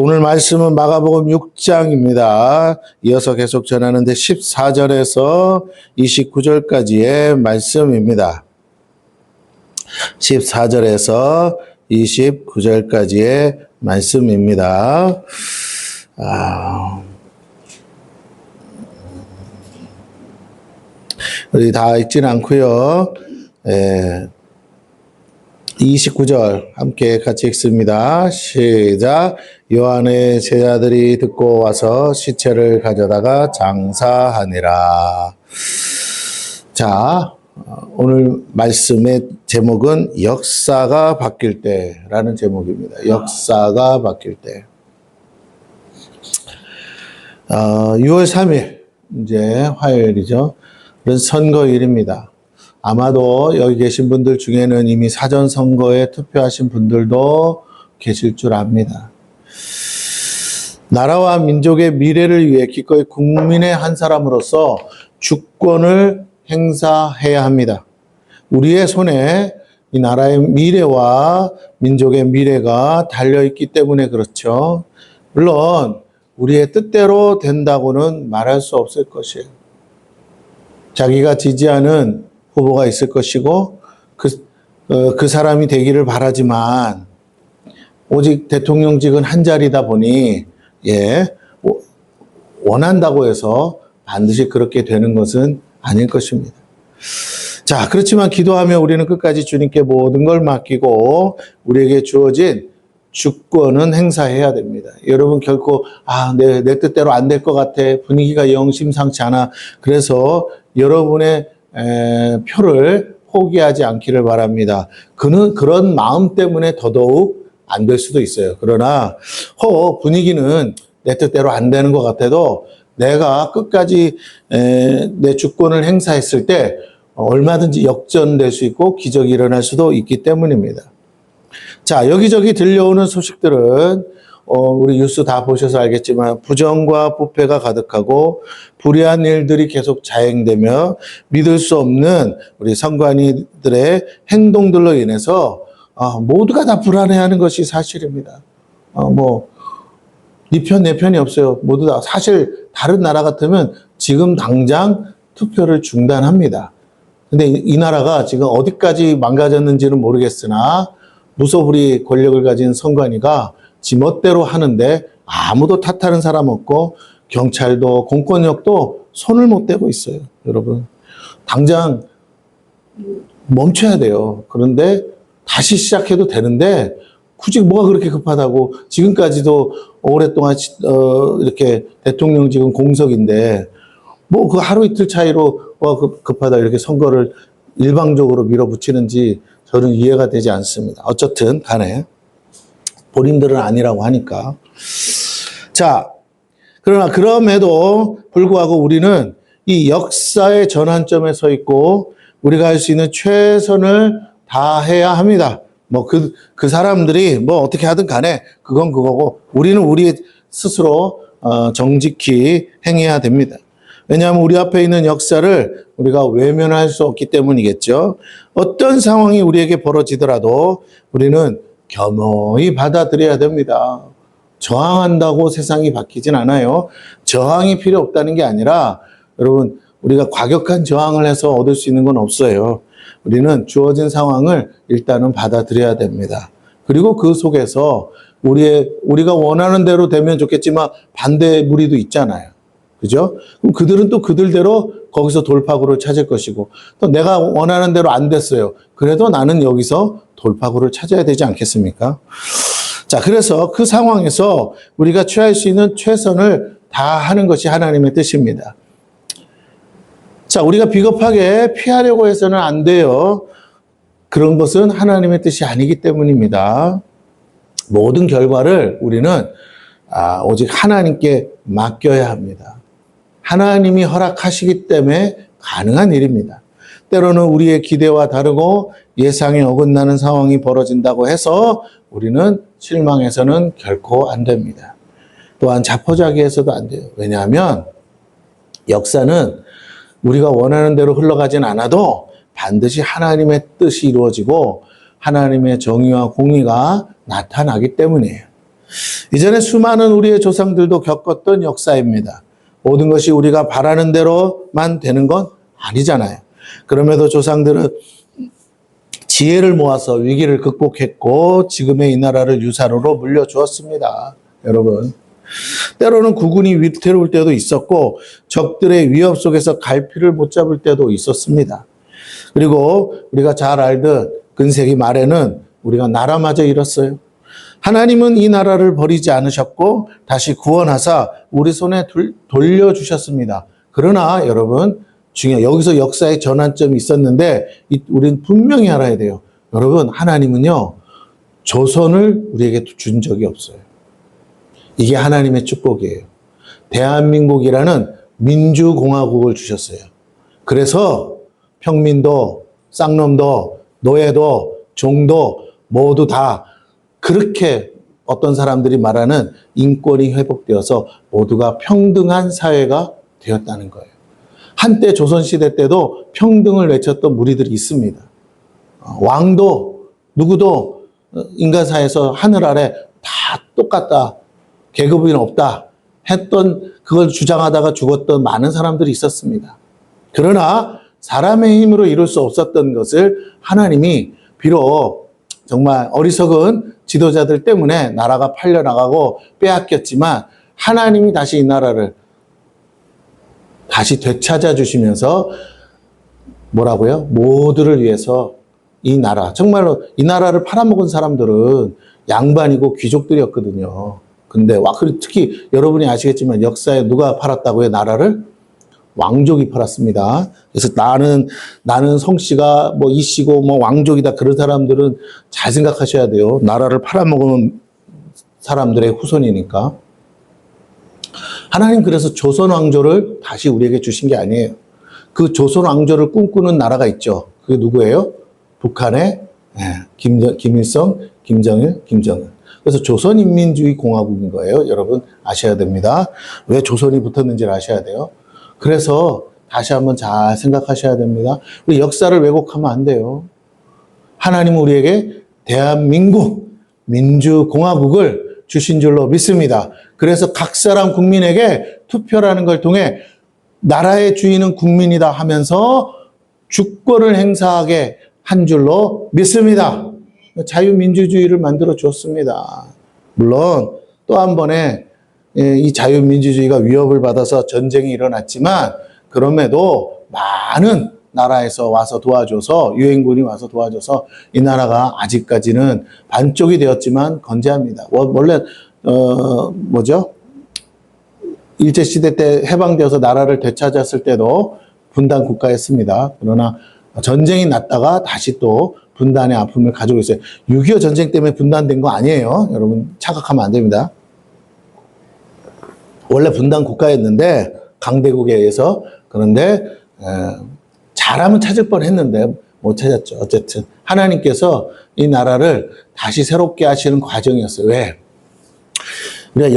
오늘 말씀은 마가복음 6장입니다. 이어서 계속 전하는데 14절에서 29절까지의 말씀입니다. 14절에서 29절까지의 말씀입니다. 우리 다 읽지는 않고요. 29절 함께 같이 읽습니다. 시작. 요한의 제자들이 듣고 와서 시체를 가져다가 장사하니라. 자, 오늘 말씀의 제목은 역사가 바뀔 때라는 제목입니다. 역사가 바뀔 때. 6월 3일 이제 화요일이죠. 그런 선거일입니다. 아마도 여기 계신 분들 중에는 이미 사전선거에 투표하신 분들도 계실 줄 압니다. 나라와 민족의 미래를 위해 기꺼이 국민의 한 사람으로서 주권을 행사해야 합니다. 우리의 손에 이 나라의 미래와 민족의 미래가 달려있기 때문에 그렇죠. 물론 우리의 뜻대로 된다고는 말할 수 없을 것이에요. 자기가 지지하는 후보가 있을 것이고 그 사람이 되기를 바라지만 오직 대통령직은 한 자리다 보니 원한다고 해서 반드시 그렇게 되는 것은 아닐 것입니다. 자, 그렇지만 기도하며 우리는 끝까지 주님께 모든 걸 맡기고 우리에게 주어진 주권은 행사해야 됩니다. 여러분 결코 내 뜻대로 안 될 것 같아. 분위기가 영 심상치 않아. 그래서 여러분의 표를 포기하지 않기를 바랍니다. 그런 마음 때문에 더더욱 안 될 수도 있어요. 그러나 분위기는 내 뜻대로 안 되는 것 같아도 내가 끝까지 내 주권을 행사했을 때 얼마든지 역전될 수 있고 기적이 일어날 수도 있기 때문입니다. 자, 여기저기 들려오는 소식들은 우리 뉴스 다 보셔서 알겠지만 부정과 부패가 가득하고 불의한 일들이 계속 자행되며 믿을 수 없는 우리 선관위들의 행동들로 인해서 모두가 다 불안해하는 것이 사실입니다. 네 편, 내 편이 없어요. 모두 다. 사실 다른 나라 같으면 지금 당장 투표를 중단합니다. 근데 이 나라가 지금 어디까지 망가졌는지는 모르겠으나 무소불위 권력을 가진 선관위가 지 멋대로 하는데 아무도 탓하는 사람 없고 경찰도 공권력도 손을 못 대고 있어요. 여러분 당장 멈춰야 돼요. 그런데 다시 시작해도 되는데 굳이 뭐가 그렇게 급하다고. 지금까지도 오랫동안 이렇게 대통령직은 공석인데 그 하루 이틀 차이로 급하다 이렇게 선거를 일방적으로 밀어붙이는지 저는 이해가 되지 않습니다. 어쨌든 간에 본인들은 아니라고 하니까. 자, 그러나 그럼에도 불구하고 우리는 이 역사의 전환점에 서 있고 우리가 할 수 있는 최선을 다해야 합니다. 그 사람들이 어떻게 하든 간에 그건 그거고 우리는 우리 스스로 정직히 행해야 됩니다. 왜냐하면 우리 앞에 있는 역사를 우리가 외면할 수 없기 때문이겠죠. 어떤 상황이 우리에게 벌어지더라도 우리는 겸허히 받아들여야 됩니다. 저항한다고 세상이 바뀌진 않아요. 저항이 필요 없다는 게 아니라 여러분 우리가 과격한 저항을 해서 얻을 수 있는 건 없어요. 우리는 주어진 상황을 일단은 받아들여야 됩니다. 그리고 그 속에서 우리가 원하는 대로 되면 좋겠지만 반대 무리도 있잖아요. 그죠? 그럼 그들은 또 그들대로 거기서 돌파구를 찾을 것이고 또 내가 원하는 대로 안 됐어요. 그래도 나는 여기서 돌파구를 찾아야 되지 않겠습니까? 자, 그래서 그 상황에서 우리가 취할 수 있는 최선을 다하는 것이 하나님의 뜻입니다. 자, 우리가 비겁하게 피하려고 해서는 안 돼요. 그런 것은 하나님의 뜻이 아니기 때문입니다. 모든 결과를 우리는 오직 하나님께 맡겨야 합니다. 하나님이 허락하시기 때문에 가능한 일입니다. 때로는 우리의 기대와 다르고 예상에 어긋나는 상황이 벌어진다고 해서 우리는 실망해서는 결코 안 됩니다. 또한 자포자기해서도 안 돼요. 왜냐하면 역사는 우리가 원하는 대로 흘러가진 않아도 반드시 하나님의 뜻이 이루어지고 하나님의 정의와 공의가 나타나기 때문이에요. 이전에 수많은 우리의 조상들도 겪었던 역사입니다. 모든 것이 우리가 바라는 대로만 되는 건 아니잖아요. 그럼에도 조상들은 지혜를 모아서 위기를 극복했고 지금의 이 나라를 유산으로 물려주었습니다. 여러분, 때로는 국군이 위태로울 때도 있었고 적들의 위협 속에서 갈피를 못 잡을 때도 있었습니다. 그리고 우리가 잘 알듯 근세기 말에는 우리가 나라마저 잃었어요. 하나님은 이 나라를 버리지 않으셨고 다시 구원하사 우리 손에 돌려주셨습니다. 그러나 여러분, 여기서 역사의 전환점이 있었는데 우리는 분명히 알아야 돼요. 여러분, 하나님은요, 조선을 우리에게 준 적이 없어요. 이게 하나님의 축복이에요. 대한민국이라는 민주공화국을 주셨어요. 그래서 평민도, 쌍놈도, 노예도, 종도 모두 다 그렇게 어떤 사람들이 말하는 인권이 회복되어서 모두가 평등한 사회가 되었다는 거예요. 한때 조선시대 때도 평등을 외쳤던 무리들이 있습니다. 왕도 누구도 인간사회에서 하늘 아래 다 똑같다, 계급은 없다 했던, 그걸 주장하다가 죽었던 많은 사람들이 있었습니다. 그러나 사람의 힘으로 이룰 수 없었던 것을 하나님이 비록 정말 어리석은 지도자들 때문에 나라가 팔려나가고 빼앗겼지만 하나님이 다시 이 나라를 다시 되찾아 주시면서 뭐라고요? 모두를 위해서 이 나라, 정말로 이 나라를 팔아먹은 사람들은 양반이고 귀족들이었거든요. 근데 특히 여러분이 아시겠지만 역사에 누가 팔았다고요? 나라를? 왕족이 팔았습니다. 그래서 나는 성씨가 뭐 이씨고 뭐 왕족이다, 그런 사람들은 잘 생각하셔야 돼요. 나라를 팔아먹은 사람들의 후손이니까. 하나님 그래서 조선 왕조를 다시 우리에게 주신 게 아니에요. 그 조선 왕조를 꿈꾸는 나라가 있죠. 그게 누구예요? 북한의 김일성, 김정일, 김정은. 그래서 조선인민주의 공화국인 거예요. 여러분 아셔야 됩니다. 왜 조선이 붙었는지를 아셔야 돼요. 그래서 다시 한번 잘 생각하셔야 됩니다. 우리 역사를 왜곡하면 안 돼요. 하나님은 우리에게 대한민국 민주공화국을 주신 줄로 믿습니다. 그래서 각 사람 국민에게 투표라는 걸 통해 나라의 주인은 국민이다 하면서 주권을 행사하게 한 줄로 믿습니다. 자유민주주의를 만들어 주었습니다. 물론 또 한 번에 이 자유민주주의가 위협을 받아서 전쟁이 일어났지만 그럼에도 많은 나라에서 와서 도와줘서, 유엔군이 와서 도와줘서 이 나라가 아직까지는 반쪽이 되었지만 건재합니다. 원래 일제시대 때 해방되어서 나라를 되찾았을 때도 분단 국가였습니다. 그러나 전쟁이 났다가 다시 또 분단의 아픔을 가지고 있어요. 6.25 전쟁 때문에 분단된 거 아니에요. 여러분 착각하면 안 됩니다. 원래 분단 국가였는데 강대국에 의해서, 그런데 잘하면 찾을 뻔했는데 못 찾았죠. 어쨌든 하나님께서 이 나라를 다시 새롭게 하시는 과정이었어요. 왜? 우리가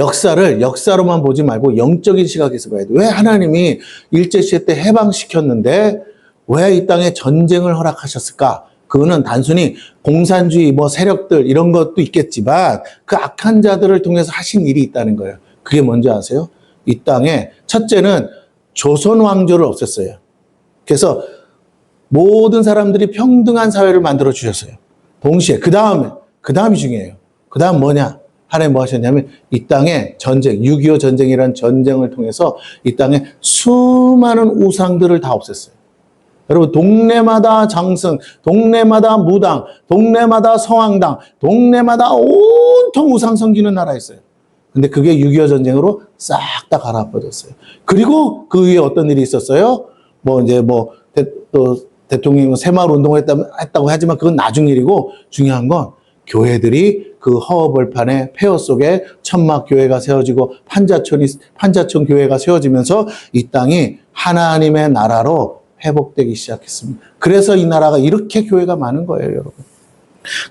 역사로만 보지 말고 영적인 시각에서 봐야 돼. 왜 하나님이 일제시대 때 해방시켰는데 왜 이 땅에 전쟁을 허락하셨을까? 그거는 단순히 공산주의 세력들 이런 것도 있겠지만 그 악한 자들을 통해서 하신 일이 있다는 거예요. 그게 뭔지 아세요? 이 땅에 첫째는 조선 왕조를 없앴어요. 그래서 모든 사람들이 평등한 사회를 만들어 주셨어요. 동시에 그 다음이 중요해요. 그 다음 뭐냐? 하나님 뭐 하셨냐면 이 땅에 전쟁, 6.25 전쟁이라는 전쟁을 통해서 이 땅에 수많은 우상들을 다 없앴어요. 여러분 동네마다 장승, 동네마다 무당, 동네마다 성황당, 동네마다 온통 우상 섬기는 나라였어요. 근데 그게 6.25 전쟁으로 싹 다 갈아엎어졌어요. 그리고 그 위에 어떤 일이 있었어요? 또 대통령이 새마을 운동을 했다고 하지만 그건 나중 일이고, 중요한 건 교회들이 그 허허벌판의 폐허 속에 천막 교회가 세워지고 판자촌 교회가 세워지면서 이 땅이 하나님의 나라로 회복되기 시작했습니다. 그래서 이 나라가 이렇게 교회가 많은 거예요, 여러분.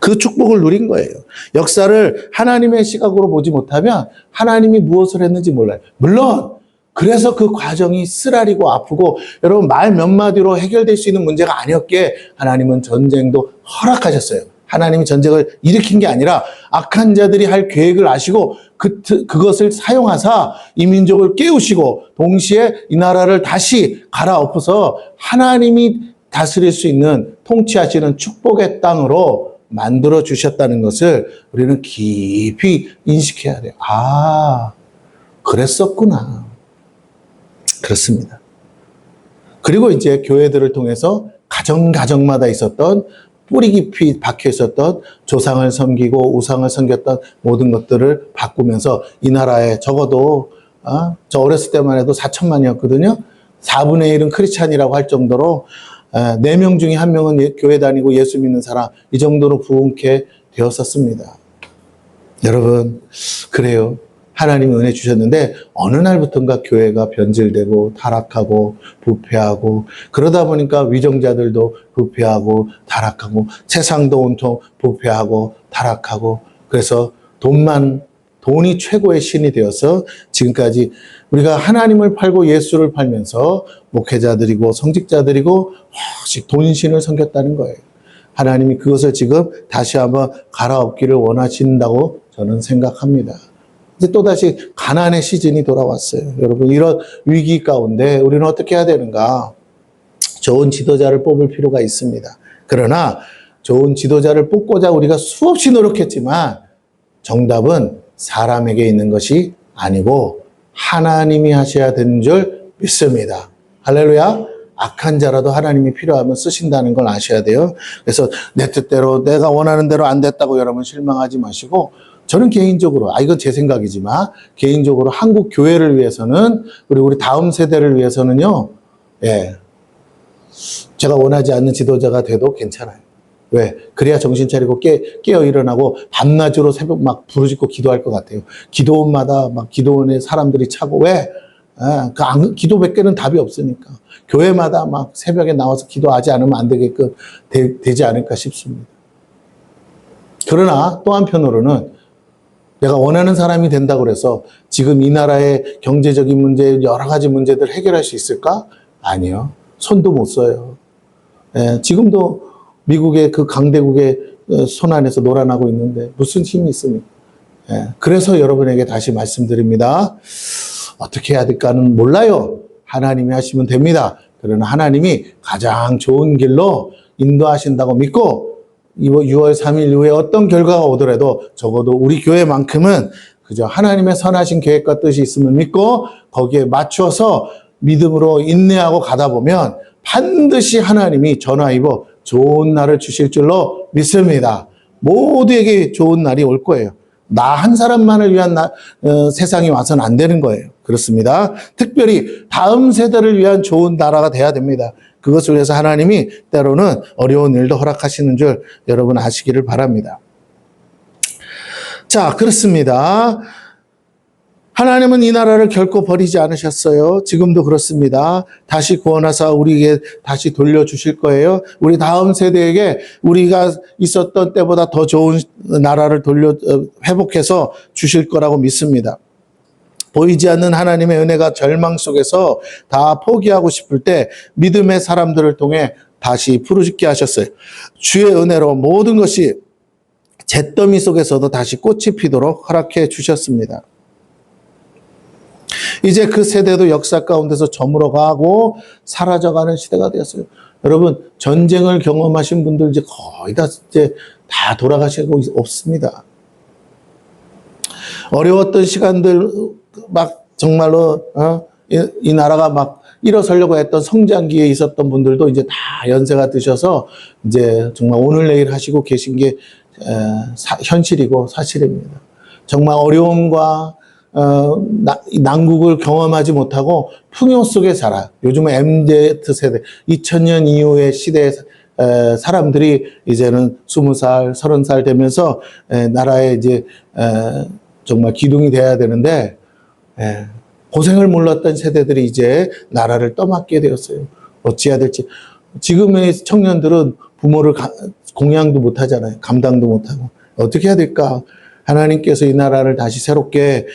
그 축복을 누린 거예요. 역사를 하나님의 시각으로 보지 못하면 하나님이 무엇을 했는지 몰라요. 물론 그래서 그 과정이 쓰라리고 아프고 여러분 말 몇 마디로 해결될 수 있는 문제가 아니었기에 하나님은 전쟁도 허락하셨어요. 하나님이 전쟁을 일으킨 게 아니라 악한 자들이 할 계획을 아시고 그것을 사용하사 이 민족을 깨우시고 동시에 이 나라를 다시 갈아엎어서 하나님이 다스릴 수 있는 통치하시는 축복의 땅으로 만들어 주셨다는 것을 우리는 깊이 인식해야 돼요. 아, 그랬었구나. 그렇습니다. 그리고 이제 교회들을 통해서 가정마다 있었던 뿌리 깊이 박혀 있었던 조상을 섬기고 우상을 섬겼던 모든 것들을 바꾸면서 이 나라에 적어도 저 어렸을 때만 해도 4천만이었거든요. 4분의 1은 크리스찬이라고 할 정도로 4명 중에 1명은 교회 다니고 예수 믿는 사람, 이 정도로 부흥케 되었었습니다. 여러분, 그래요. 하나님이 은혜 주셨는데 어느 날부턴가 교회가 변질되고 타락하고 부패하고 그러다 보니까 위정자들도 부패하고 타락하고 세상도 온통 부패하고 타락하고 그래서 돈이 최고의 신이 되어서 지금까지 우리가 하나님을 팔고 예수를 팔면서 목회자들이고 성직자들이고 오직 돈신을 섬겼다는 거예요. 하나님이 그것을 지금 다시 한번 갈아엎기를 원하신다고 저는 생각합니다. 이제 또다시 가난의 시즌이 돌아왔어요. 여러분, 이런 위기 가운데 우리는 어떻게 해야 되는가? 좋은 지도자를 뽑을 필요가 있습니다. 그러나 좋은 지도자를 뽑고자 우리가 수없이 노력했지만 정답은 사람에게 있는 것이 아니고 하나님이 하셔야 되는 줄 믿습니다. 할렐루야. 악한 자라도 하나님이 필요하면 쓰신다는 걸 아셔야 돼요. 그래서 내 뜻대로 내가 원하는 대로 안 됐다고 여러분 실망하지 마시고 저는 개인적으로, 이건 제 생각이지만 개인적으로 한국 교회를 위해서는 그리고 우리 다음 세대를 위해서는요. 제가 원하지 않는 지도자가 돼도 괜찮아요. 왜? 그래야 정신 차리고 깨어 일어나고 밤낮으로 새벽 막 부르짖고 기도할 것 같아요. 기도원마다 막 기도원에 사람들이 차고 왜? 기도 100개는 답이 없으니까. 교회마다 막 새벽에 나와서 기도하지 않으면 안 되게끔 되지 않을까 싶습니다. 그러나 또 한편으로는 내가 원하는 사람이 된다고 해서 지금 이 나라의 경제적인 문제, 여러 가지 문제들 해결할 수 있을까? 아니요. 손도 못 써요. 지금도 미국의 그 강대국의 손 안에서 놀아나고 있는데 무슨 힘이 있습니까? 그래서 여러분에게 다시 말씀드립니다. 어떻게 해야 될까는 몰라요. 하나님이 하시면 됩니다. 그러나 하나님이 가장 좋은 길로 인도하신다고 믿고 6월 3일 이후에 어떤 결과가 오더라도 적어도 우리 교회만큼은 그저 하나님의 선하신 계획과 뜻이 있음을 믿고 거기에 맞추어서 믿음으로 인내하고 가다 보면 반드시 하나님이 전화입어 좋은 날을 주실 줄로 믿습니다. 모두에게 좋은 날이 올 거예요. 나 한 사람만을 위한 세상이 와서는 안 되는 거예요. 그렇습니다. 특별히 다음 세대를 위한 좋은 나라가 돼야 됩니다. 그것을 위해서 하나님이 때로는 어려운 일도 허락하시는 줄 여러분 아시기를 바랍니다. 자, 그렇습니다. 하나님은 이 나라를 결코 버리지 않으셨어요. 지금도 그렇습니다. 다시 구원하사 우리에게 다시 돌려주실 거예요. 우리 다음 세대에게 우리가 있었던 때보다 더 좋은 나라를 회복해서 주실 거라고 믿습니다. 보이지 않는 하나님의 은혜가 절망 속에서 다 포기하고 싶을 때 믿음의 사람들을 통해 다시 부르짖게 하셨어요. 주의 은혜로 모든 것이 잿더미 속에서도 다시 꽃이 피도록 허락해 주셨습니다. 이제 그 세대도 역사 가운데서 저물어가고 사라져가는 시대가 되었어요. 여러분, 전쟁을 경험하신 분들 이제 거의 다 돌아가시고 없습니다. 어려웠던 시간들 막 정말로 이 나라가 막 일어서려고 했던 성장기에 있었던 분들도 이제 다 연세가 드셔서 이제 정말 오늘 내일 하시고 계신 게 현실이고 사실입니다. 정말 어려움과 난국을 경험하지 못하고 풍요 속에 살아요. 요즘은 MZ세대, 2000년 이후의 시대의 사람들이 이제는 20살, 30살 되면서 나라에 이제 정말 기둥이 돼야 되는데 고생을 몰랐던 세대들이 이제 나라를 떠맡게 되었어요. 어찌해야 될지. 지금의 청년들은 부모를 공양도 못하잖아요. 감당도 못하고. 어떻게 해야 될까? 하나님께서 이 나라를 다시 새롭게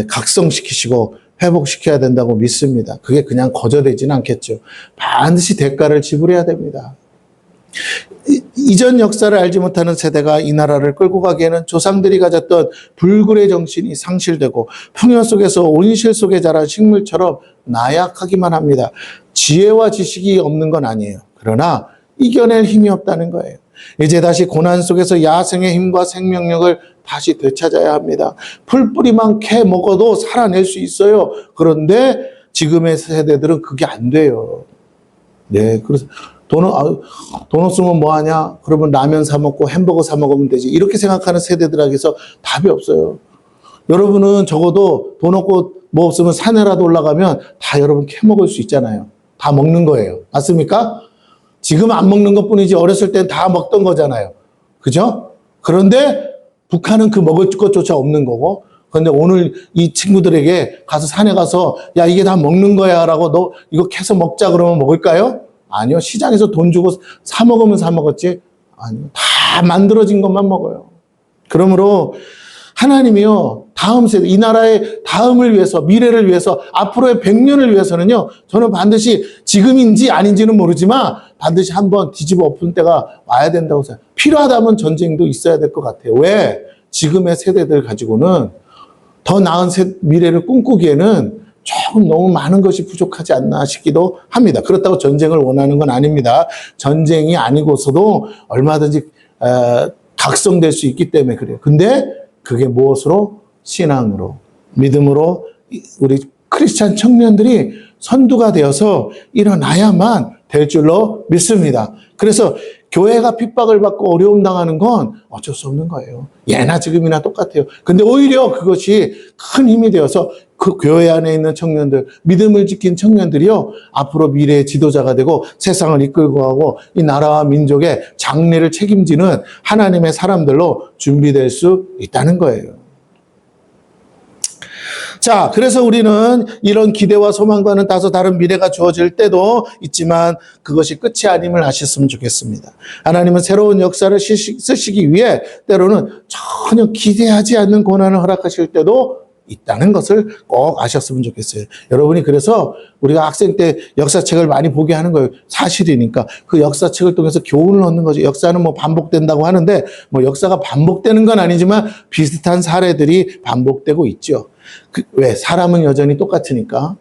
각성시키시고 회복시켜야 된다고 믿습니다. 그게 그냥 거저되지는 않겠죠. 반드시 대가를 지불해야 됩니다. 이전 역사를 알지 못하는 세대가 이 나라를 끌고 가기에는 조상들이 가졌던 불굴의 정신이 상실되고 풍요 속에서 온실 속에 자란 식물처럼 나약하기만 합니다. 지혜와 지식이 없는 건 아니에요. 그러나 이겨낼 힘이 없다는 거예요. 이제 다시 고난 속에서 야생의 힘과 생명력을 다시 되찾아야 합니다. 풀뿌리만 캐 먹어도 살아낼 수 있어요. 그런데 지금의 세대들은 그게 안 돼요. 네, 그래서 돈 없으면 뭐 하냐? 그러면 라면 사 먹고 햄버거 사 먹으면 되지. 이렇게 생각하는 세대들에게서 답이 없어요. 여러분은 적어도 돈 없고 뭐 없으면 산에라도 올라가면 다 여러분 캐 먹을 수 있잖아요. 다 먹는 거예요. 맞습니까? 지금 안 먹는 것 뿐이지 어렸을 땐 다 먹던 거잖아요. 그죠? 그런데 북한은 그 먹을 것조차 없는 거고, 그런데 오늘 이 친구들에게 가서 산에 가서 야 이게 다 먹는 거야 라고 너 이거 캐서 먹자 그러면 먹을까요? 아니요. 시장에서 돈 주고 사 먹으면 사 먹었지. 아니요. 다 만들어진 것만 먹어요. 그러므로 하나님이요, 다음 세대, 이 나라의 다음을 위해서, 미래를 위해서, 앞으로의 100년을 위해서는요, 저는 반드시 지금인지 아닌지는 모르지만 반드시 한번 뒤집어 엎은 때가 와야 된다고 생각해요. 필요하다면 전쟁도 있어야 될 것 같아요. 왜? 지금의 세대들 가지고는 더 나은 미래를 꿈꾸기에는 조금 너무 많은 것이 부족하지 않나 싶기도 합니다. 그렇다고 전쟁을 원하는 건 아닙니다. 전쟁이 아니고서도 얼마든지 각성될 수 있기 때문에 그래요. 근데 그게 무엇으로? 신앙으로, 믿음으로 우리 크리스찬 청년들이 선두가 되어서 일어나야만 될 줄로 믿습니다. 그래서 교회가 핍박을 받고 어려움 당하는 건 어쩔 수 없는 거예요. 예나 지금이나 똑같아요. 근데 오히려 그것이 큰 힘이 되어서 그 교회 안에 있는 청년들, 믿음을 지킨 청년들이요, 앞으로 미래의 지도자가 되고 세상을 이끌고 가고 이 나라와 민족의 장래를 책임지는 하나님의 사람들로 준비될 수 있다는 거예요. 자, 그래서 우리는 이런 기대와 소망과는 다소 다른 미래가 주어질 때도 있지만 그것이 끝이 아님을 아셨으면 좋겠습니다. 하나님은 새로운 역사를 쓰시기 위해 때로는 전혀 기대하지 않는 고난을 허락하실 때도 있다는 것을 꼭 아셨으면 좋겠어요. 여러분이 그래서 우리가 학생 때 역사책을 많이 보게 하는 거예요. 사실이니까. 그 역사책을 통해서 교훈을 얻는 거죠. 역사는 뭐 반복된다고 하는데 뭐 역사가 반복되는 건 아니지만 비슷한 사례들이 반복되고 있죠. 왜? 사람은 여전히 똑같으니까.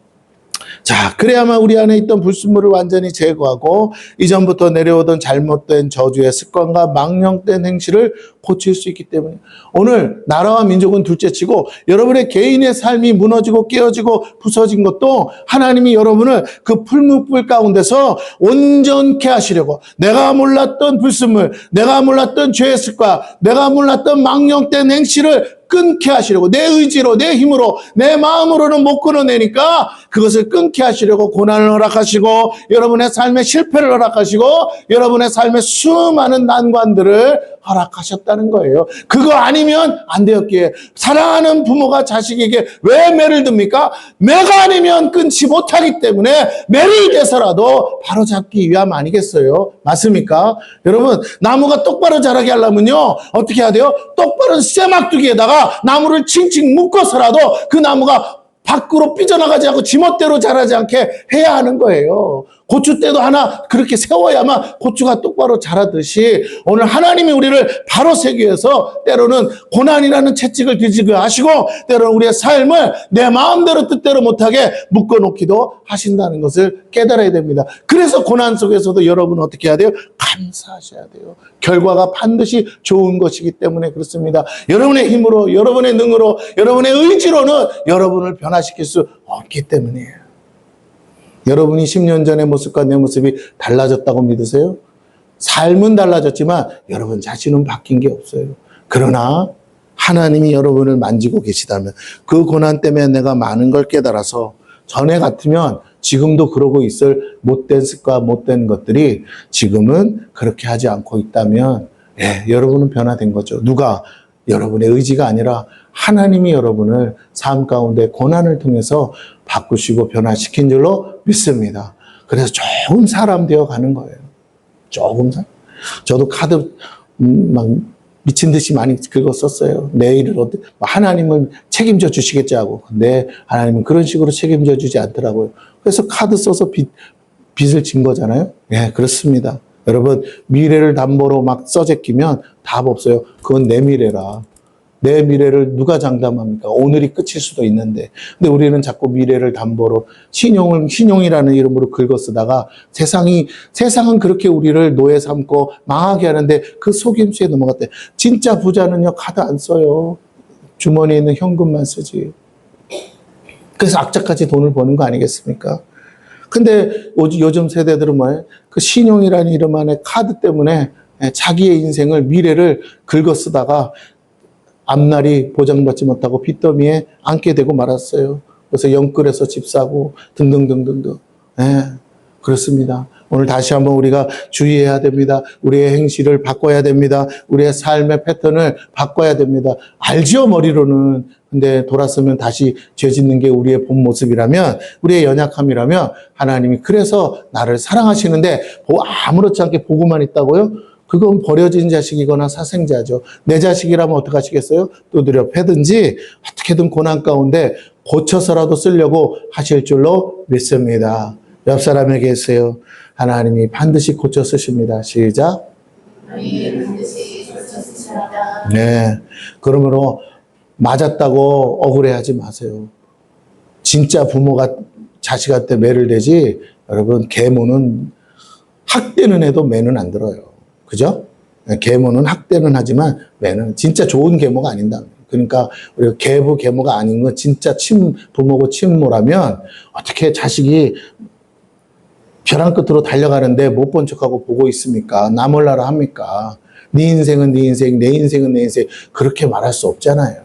자, 그래야만 우리 안에 있던 불순물을 완전히 제거하고 이전부터 내려오던 잘못된 저주의 습관과 망령된 행실을 고칠 수 있기 때문에 오늘 나라와 민족은 둘째치고 여러분의 개인의 삶이 무너지고 깨어지고 부서진 것도 하나님이 여러분을 그 풀무불 가운데서 온전케 하시려고 내가 몰랐던 불순물, 내가 몰랐던 죄의 습관, 내가 몰랐던 망령된 행실을 끊게 하시려고 내 의지로 내 힘으로 내 마음으로는 못 끊어내니까 그것을 끊게 하시려고 고난을 허락하시고 여러분의 삶의 실패를 허락하시고 여러분의 삶의 수많은 난관들을 허락하셨다는 거예요. 그거 아니면 안 되었기에 사랑하는 부모가 자식에게 왜 매를 듭니까? 매가 아니면 끊지 못하기 때문에 매를 대서라도 바로잡기 위함 아니겠어요? 맞습니까? 여러분 나무가 똑바로 자라게 하려면요 어떻게 해야 돼요? 똑바른 쇠막두기에다가 나무를 칭칭 묶어서라도 그 나무가 밖으로 삐져나가지 않고 지멋대로 자라지 않게 해야 하는 거예요. 고추대도 하나 그렇게 세워야만 고추가 똑바로 자라듯이 오늘 하나님이 우리를 바로 세기 위해서 때로는 고난이라는 채찍을 뒤집어 하시고 때로는 우리의 삶을 내 마음대로 뜻대로 못하게 묶어놓기도 하신다는 것을 깨달아야 됩니다. 그래서 고난 속에서도 여러분은 어떻게 해야 돼요? 감사하셔야 돼요. 결과가 반드시 좋은 것이기 때문에 그렇습니다. 여러분의 힘으로 여러분의 능으로 여러분의 의지로는 여러분을 변화시킬 수 없기 때문이에요. 여러분이 10년 전의 모습과 내 모습이 달라졌다고 믿으세요? 삶은 달라졌지만 여러분 자신은 바뀐 게 없어요. 그러나 하나님이 여러분을 만지고 계시다면 그 고난 때문에 내가 많은 걸 깨달아서 전에 같으면 지금도 그러고 있을 못된 습관, 못된 것들이 지금은 그렇게 하지 않고 있다면 여러분은 변화된 거죠. 누가? 여러분의 의지가 아니라 하나님이 여러분을 삶 가운데 고난을 통해서 바꾸시고 변화시킨 줄로 믿습니다. 그래서 조금 사람 되어 가는 거예요. 조금 사람. 저도 카드 막 미친 빚이 많이 긁었었어요. 내일을 하나님은 책임져 주시겠지 하고. 근데 하나님은 그런 식으로 책임져 주지 않더라고요. 그래서 카드 써서 빚을 진 거잖아요. 예, 그렇습니다. 여러분, 미래를 담보로 막 써제끼면 답 없어요. 그건 내 미래라. 내 미래를 누가 장담합니까? 오늘이 끝일 수도 있는데. 근데 우리는 자꾸 미래를 담보로 신용이라는 이름으로 긁어 쓰다가 세상은 그렇게 우리를 노예 삼고 망하게 하는데 그 속임수에 넘어갔대. 진짜 부자는요, 카드 안 써요. 주머니에 있는 현금만 쓰지. 그래서 악착같이 돈을 버는 거 아니겠습니까? 근데 요즘 세대들은 뭐예요? 그 신용이라는 이름 안에 카드 때문에 자기의 인생을, 미래를 긁어 쓰다가 앞날이 보장받지 못하고 빚더미에 앉게 되고 말았어요. 그래서 영끌에서 집 사고 등등등등등. 그렇습니다. 오늘 다시 한번 우리가 주의해야 됩니다. 우리의 행실을 바꿔야 됩니다. 우리의 삶의 패턴을 바꿔야 됩니다. 알지요, 머리로는. 근데 돌아서면 다시 죄 짓는 게 우리의 본 모습이라면, 우리의 연약함이라면 하나님이 그래서 나를 사랑하시는데 아무렇지 않게 보고만 있다고요? 그건 버려진 자식이거나 사생자죠. 내 자식이라면 어떻게 하시겠어요? 두드려 패든지 어떻게든 고난 가운데 고쳐서라도 쓰려고 하실 줄로 믿습니다. 옆 사람에게 계세요. 하나님이 반드시 고쳐 쓰십니다. 시작. 네. 그러므로 맞았다고 억울해하지 마세요. 진짜 부모가 자식한테 매를 대지, 여러분, 계모는 학대는 해도 매는 안 들어요. 그죠? 계모는 학대는 하지만 매는 진짜 좋은 계모가 아닌다. 그러니까 우리가 계부 계모가 아닌 건 진짜 부모고 친모라면 어떻게 자식이 벼랑 끝으로 달려가는데 못 본 척하고 보고 있습니까? 나 몰라라 합니까? 네 인생은 네 인생, 내 인생은 내 인생, 그렇게 말할 수 없잖아요.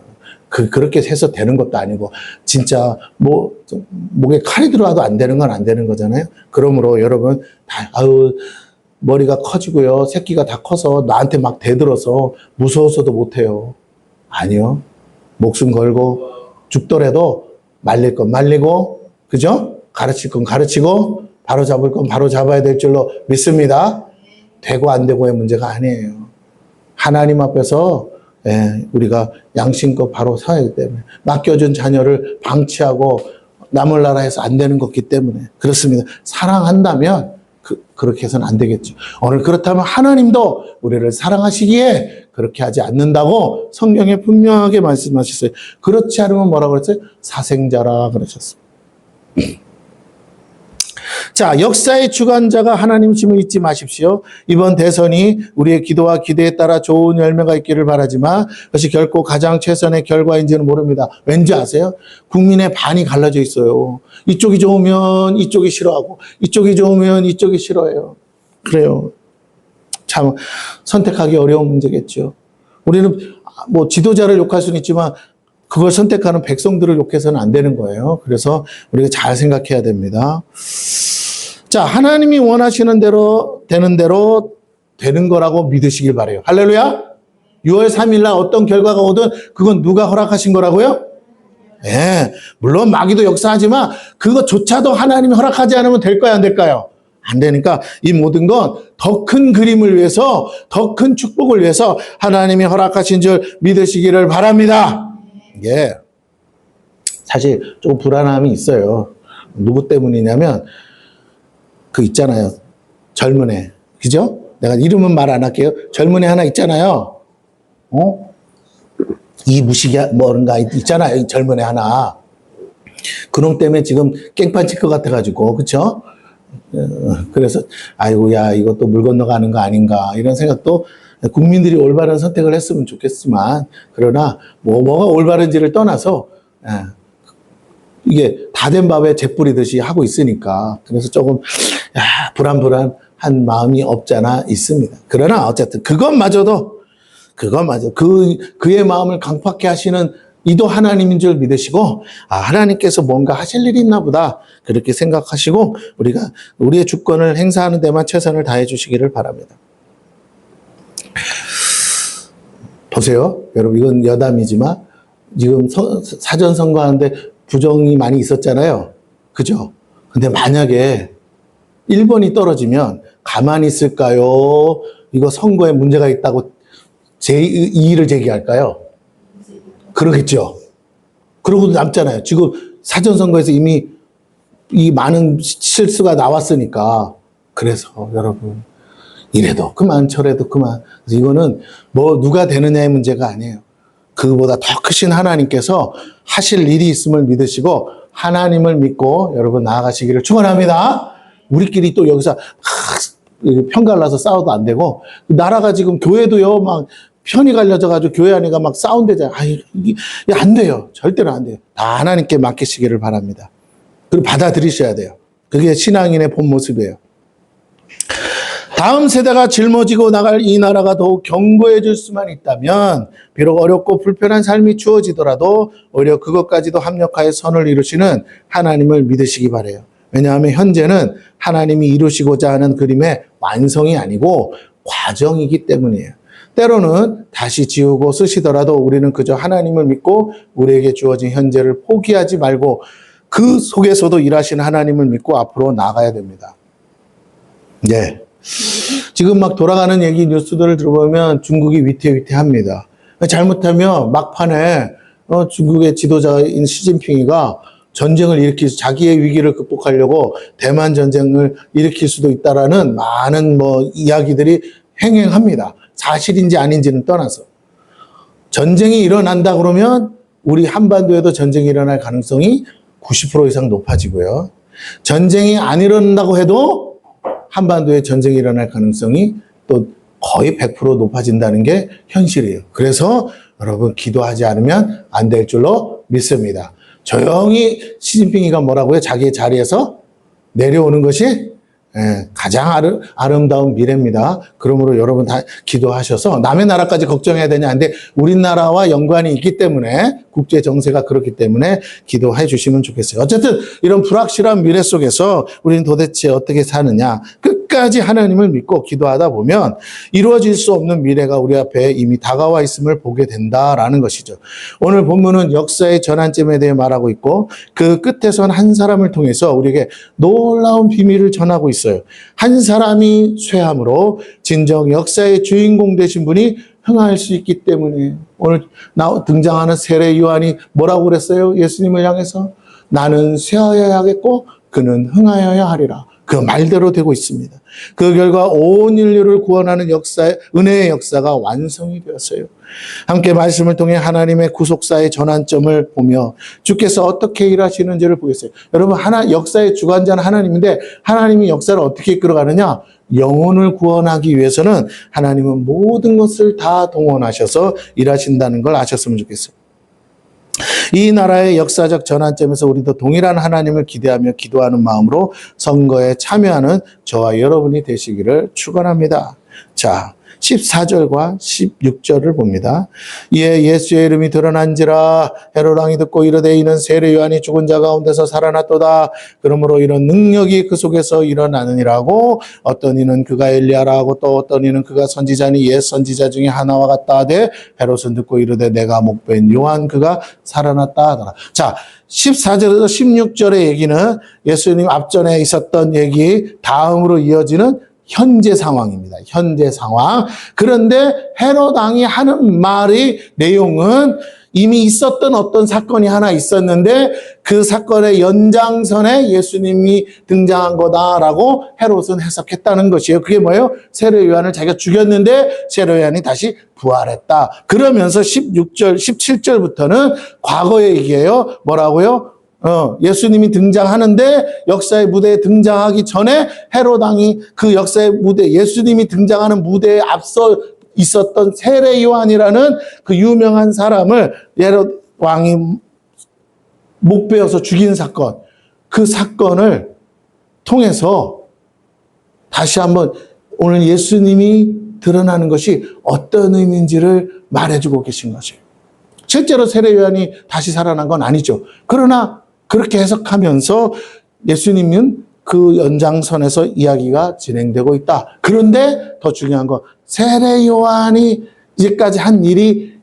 그렇게 해서 되는 것도 아니고, 진짜 목에 칼이 들어와도 안 되는 건 안 되는 거잖아요. 그러므로 여러분, 머리가 커지고요, 새끼가 다 커서 나한테 막 대들어서 무서워서도 못해요. 아니요. 목숨 걸고 죽더라도 말릴 건 말리고, 그죠? 가르칠 건 가르치고, 바로 잡을 건 바로 잡아야 될 줄로 믿습니다. 되고 안 되고의 문제가 아니에요. 하나님 앞에서 우리가 양심껏 바로 서야 하기 때문에, 맡겨준 자녀를 방치하고 남을 나라에서 안 되는 거기 때문에 그렇습니다. 사랑한다면 그렇게 해서는 안 되겠죠. 오늘 그렇다면 하나님도 우리를 사랑하시기에 그렇게 하지 않는다고 성경에 분명하게 말씀하셨어요. 그렇지 않으면 뭐라고 그랬어요? 사생자라 그러셨습니다. 자, 역사의 주관자가 하나님이심을 잊지 마십시오. 이번 대선이 우리의 기도와 기대에 따라 좋은 열매가 있기를 바라지만 그것이 결코 가장 최선의 결과인지는 모릅니다. 왠지 아세요? 국민의 반이 갈라져 있어요. 이쪽이 좋으면 이쪽이 싫어하고, 이쪽이 좋으면 이쪽이 싫어해요. 그래요. 참 선택하기 어려운 문제겠죠. 우리는 뭐 지도자를 욕할 수는 있지만 그걸 선택하는 백성들을 욕해서는 안 되는 거예요. 그래서 우리가 잘 생각해야 됩니다. 자, 하나님이 원하시는 대로 되는 거라고 믿으시길 바라요. 할렐루야. 6월 3일 날 어떤 결과가 오든 그건 누가 허락하신 거라고요? 네, 물론 마귀도 역사하지만 그것조차도 하나님이 허락하지 않으면 될까요, 안 될까요? 안 되니까 이 모든 건 더 큰 그림을 위해서, 더 큰 축복을 위해서 하나님이 허락하신 줄 믿으시기를 바랍니다. 예. 사실 조금 불안함이 있어요. 누구 때문이냐면 그 있잖아요. 젊은 애. 그죠? 내가 이름은 말 안 할게요. 젊은 애 하나 있잖아요. 이무식이 뭔가 있잖아요. 젊은 애 하나. 그놈 때문에 지금 깽판 칠 것 같아가지고, 그쵸? 그래서, 아이고, 야, 이것도 물 건너가는 거 아닌가, 이런 생각도 국민들이 올바른 선택을 했으면 좋겠지만, 그러나, 뭐가 올바른지를 떠나서, 이게 다 된 밥에 재 뿌리듯이 하고 있으니까, 그래서 조금, 불안한 마음이 없잖아 있습니다. 그러나, 어쨌든, 그것마저도, 그의 마음을 강팍해 하시는 이도 하나님인 줄 믿으시고, 하나님께서 뭔가 하실 일이 있나 보다, 그렇게 생각하시고, 우리의 주권을 행사하는 데만 최선을 다해 주시기를 바랍니다. 보세요. 여러분, 이건 여담이지만, 지금 사전선거하는데 부정이 많이 있었잖아요. 그죠? 근데 만약에 1번이 떨어지면 가만히 있을까요? 이거 선거에 문제가 있다고 이의를 제기할까요? 그러겠죠. 그러고도 남잖아요. 지금 사전선거에서 이미 이 많은 실수가 나왔으니까. 그래서 여러분, 이래도 그만 저래도 그만. 그래서 이거는 뭐 누가 되느냐의 문제가 아니에요. 그보다 더 크신 하나님께서 하실 일이 있음을 믿으시고 하나님을 믿고 여러분 나아가시기를 축원합니다. 우리끼리 또 여기서 편갈라서 싸워도 안 되고, 나라가 지금 교회도요 막 편이 갈려져 가지고 교회 안에가 막 싸운대잖아요. 이게 안 돼요. 절대로 안 돼요. 다 하나님께 맡기시기를 바랍니다. 그리고 받아들이셔야 돼요. 그게 신앙인의 본 모습이에요. 다음 세대가 짊어지고 나갈 이 나라가 더욱 견고해질 수만 있다면 비록 어렵고 불편한 삶이 주어지더라도 오히려 그것까지도 합력하여 선을 이루시는 하나님을 믿으시기 바라요. 왜냐하면 현재는 하나님이 이루시고자 하는 그림의 완성이 아니고 과정이기 때문이에요. 때로는 다시 지우고 쓰시더라도 우리는 그저 하나님을 믿고 우리에게 주어진 현재를 포기하지 말고 그 속에서도 일하시는 하나님을 믿고 앞으로 나가야 됩니다. 네. 지금 막 돌아가는 얘기 뉴스들을 들어보면 중국이 위태위태합니다. 잘못하면 막판에 중국의 지도자인 시진핑이가 전쟁을 일으키서 자기의 위기를 극복하려고 대만 전쟁을 일으킬 수도 있다라는 많은 이야기들이 행행합니다. 사실인지 아닌지는 떠나서. 전쟁이 일어난다 그러면 우리 한반도에도 전쟁이 일어날 가능성이 90% 이상 높아지고요. 전쟁이 안 일어난다고 해도 한반도에 전쟁이 일어날 가능성이 또 거의 100% 높아진다는 게 현실이에요. 그래서 여러분 기도하지 않으면 안 될 줄로 믿습니다. 조용히 시진핑이가 뭐라고요? 자기의 자리에서 내려오는 것이 가장 아름다운 미래입니다. 그러므로 여러분 다 기도하셔서 남의 나라까지 걱정해야 되냐? 근데 우리나라와 연관이 있기 때문에 국제 정세가 그렇기 때문에 기도해 주시면 좋겠어요. 어쨌든 이런 불확실한 미래 속에서 우리는 도대체 어떻게 사느냐? 끝까지 하나님을 믿고 기도하다 보면 이루어질 수 없는 미래가 우리 앞에 이미 다가와 있음을 보게 된다라는 것이죠. 오늘 본문은 역사의 전환점에 대해 말하고 있고 그 끝에선 한 사람을 통해서 우리에게 놀라운 비밀을 전하고 있어요. 한 사람이 쇠함으로 진정 역사의 주인공 되신 분이 흥할 수 있기 때문에 오늘 등장하는 세례 요한이 뭐라고 그랬어요? 예수님을 향해서 나는 쇠하여야 하겠고 그는 흥하여야 하리라. 그 말대로 되고 있습니다. 그 결과 온 인류를 구원하는 은혜의 역사가 완성이 되었어요. 함께 말씀을 통해 하나님의 구속사의 전환점을 보며 주께서 어떻게 일하시는지를 보겠어요. 여러분, 역사의 주관자는 하나님인데 하나님이 역사를 어떻게 이끌어가느냐? 영혼을 구원하기 위해서는 하나님은 모든 것을 다 동원하셔서 일하신다는 걸 아셨으면 좋겠어요. 이 나라의 역사적 전환점에서 우리도 동일한 하나님을 기대하며 기도하는 마음으로 선거에 참여하는 저와 여러분이 되시기를 축원합니다. 자, 14절과 16절을 봅니다. 이에 예수의 이름이 드러난지라 헤롯 왕이 듣고 이르되 이는 세례 요한이 죽은 자 가운데서 살아났도다. 그러므로 이런 능력이 그 속에서 일어나느니라고 어떤 이는 그가 엘리야라 하고 또 어떤 이는 그가 선지자니 옛 선지자 중에 하나와 같다 하되 헤롯은 듣고 이르되 내가 목배인 요한 그가 살아났다 하더라. 자, 14절에서 16절의 얘기는 예수님 앞전에 있었던 얘기 다음으로 이어지는 현재 상황입니다. 현재 상황. 그런데 헤롯 왕이 하는 말의 내용은 이미 있었던 어떤 사건이 하나 있었는데 그 사건의 연장선에 예수님이 등장한 거다라고 헤롯은 해석했다는 것이에요. 그게 뭐예요? 세례 요한을 자기가 죽였는데 세례 요한이 다시 부활했다. 그러면서 16절, 17절부터는 과거의 얘기예요. 뭐라고요? 예수님이 등장하는데 역사의 무대에 등장하기 전에 헤롯 왕이 그 역사의 무대, 예수님이 등장하는 무대에 앞서 있었던 세례 요한이라는 그 유명한 사람을 헤롯 왕이 목베어서 죽인 사건, 그 사건을 통해서 다시 한번 오늘 예수님이 드러나는 것이 어떤 의미인지를 말해주고 계신 것이에요. 실제로 세례 요한이 다시 살아난 건 아니죠. 그러나 그렇게 해석하면서 예수님은 그 연장선에서 이야기가 진행되고 있다. 그런데 더 중요한 건 세례 요한이 이제까지 한 일이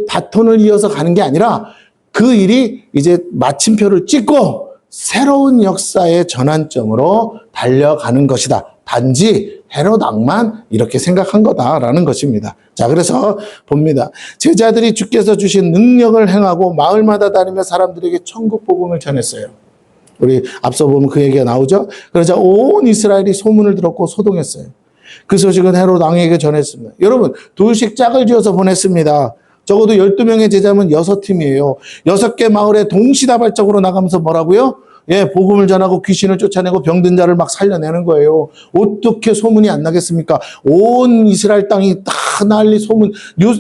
바톤을 이어서 가는 게 아니라 그 일이 이제 마침표를 찍고 새로운 역사의 전환점으로 달려가는 것이다. 단지 헤롯 왕만 이렇게 생각한 거다라는 것입니다. 자, 그래서 봅니다. 제자들이 주께서 주신 능력을 행하고 마을마다 다니며 사람들에게 천국 복음을 전했어요. 우리 앞서 보면 그 얘기가 나오죠. 그러자 온 이스라엘이 소문을 들었고 소동했어요. 그 소식은 헤롯 왕에게 전했습니다. 여러분, 둘씩 짝을 지어서 보냈습니다. 적어도 12명의 제자면 6팀이에요. 6개 마을에 동시다발적으로 나가면서 뭐라고요? 예, 복음을 전하고 귀신을 쫓아내고 병든 자를 막 살려내는 거예요. 어떻게 소문이 안 나겠습니까? 온 이스라엘 땅이 다 난리 소문,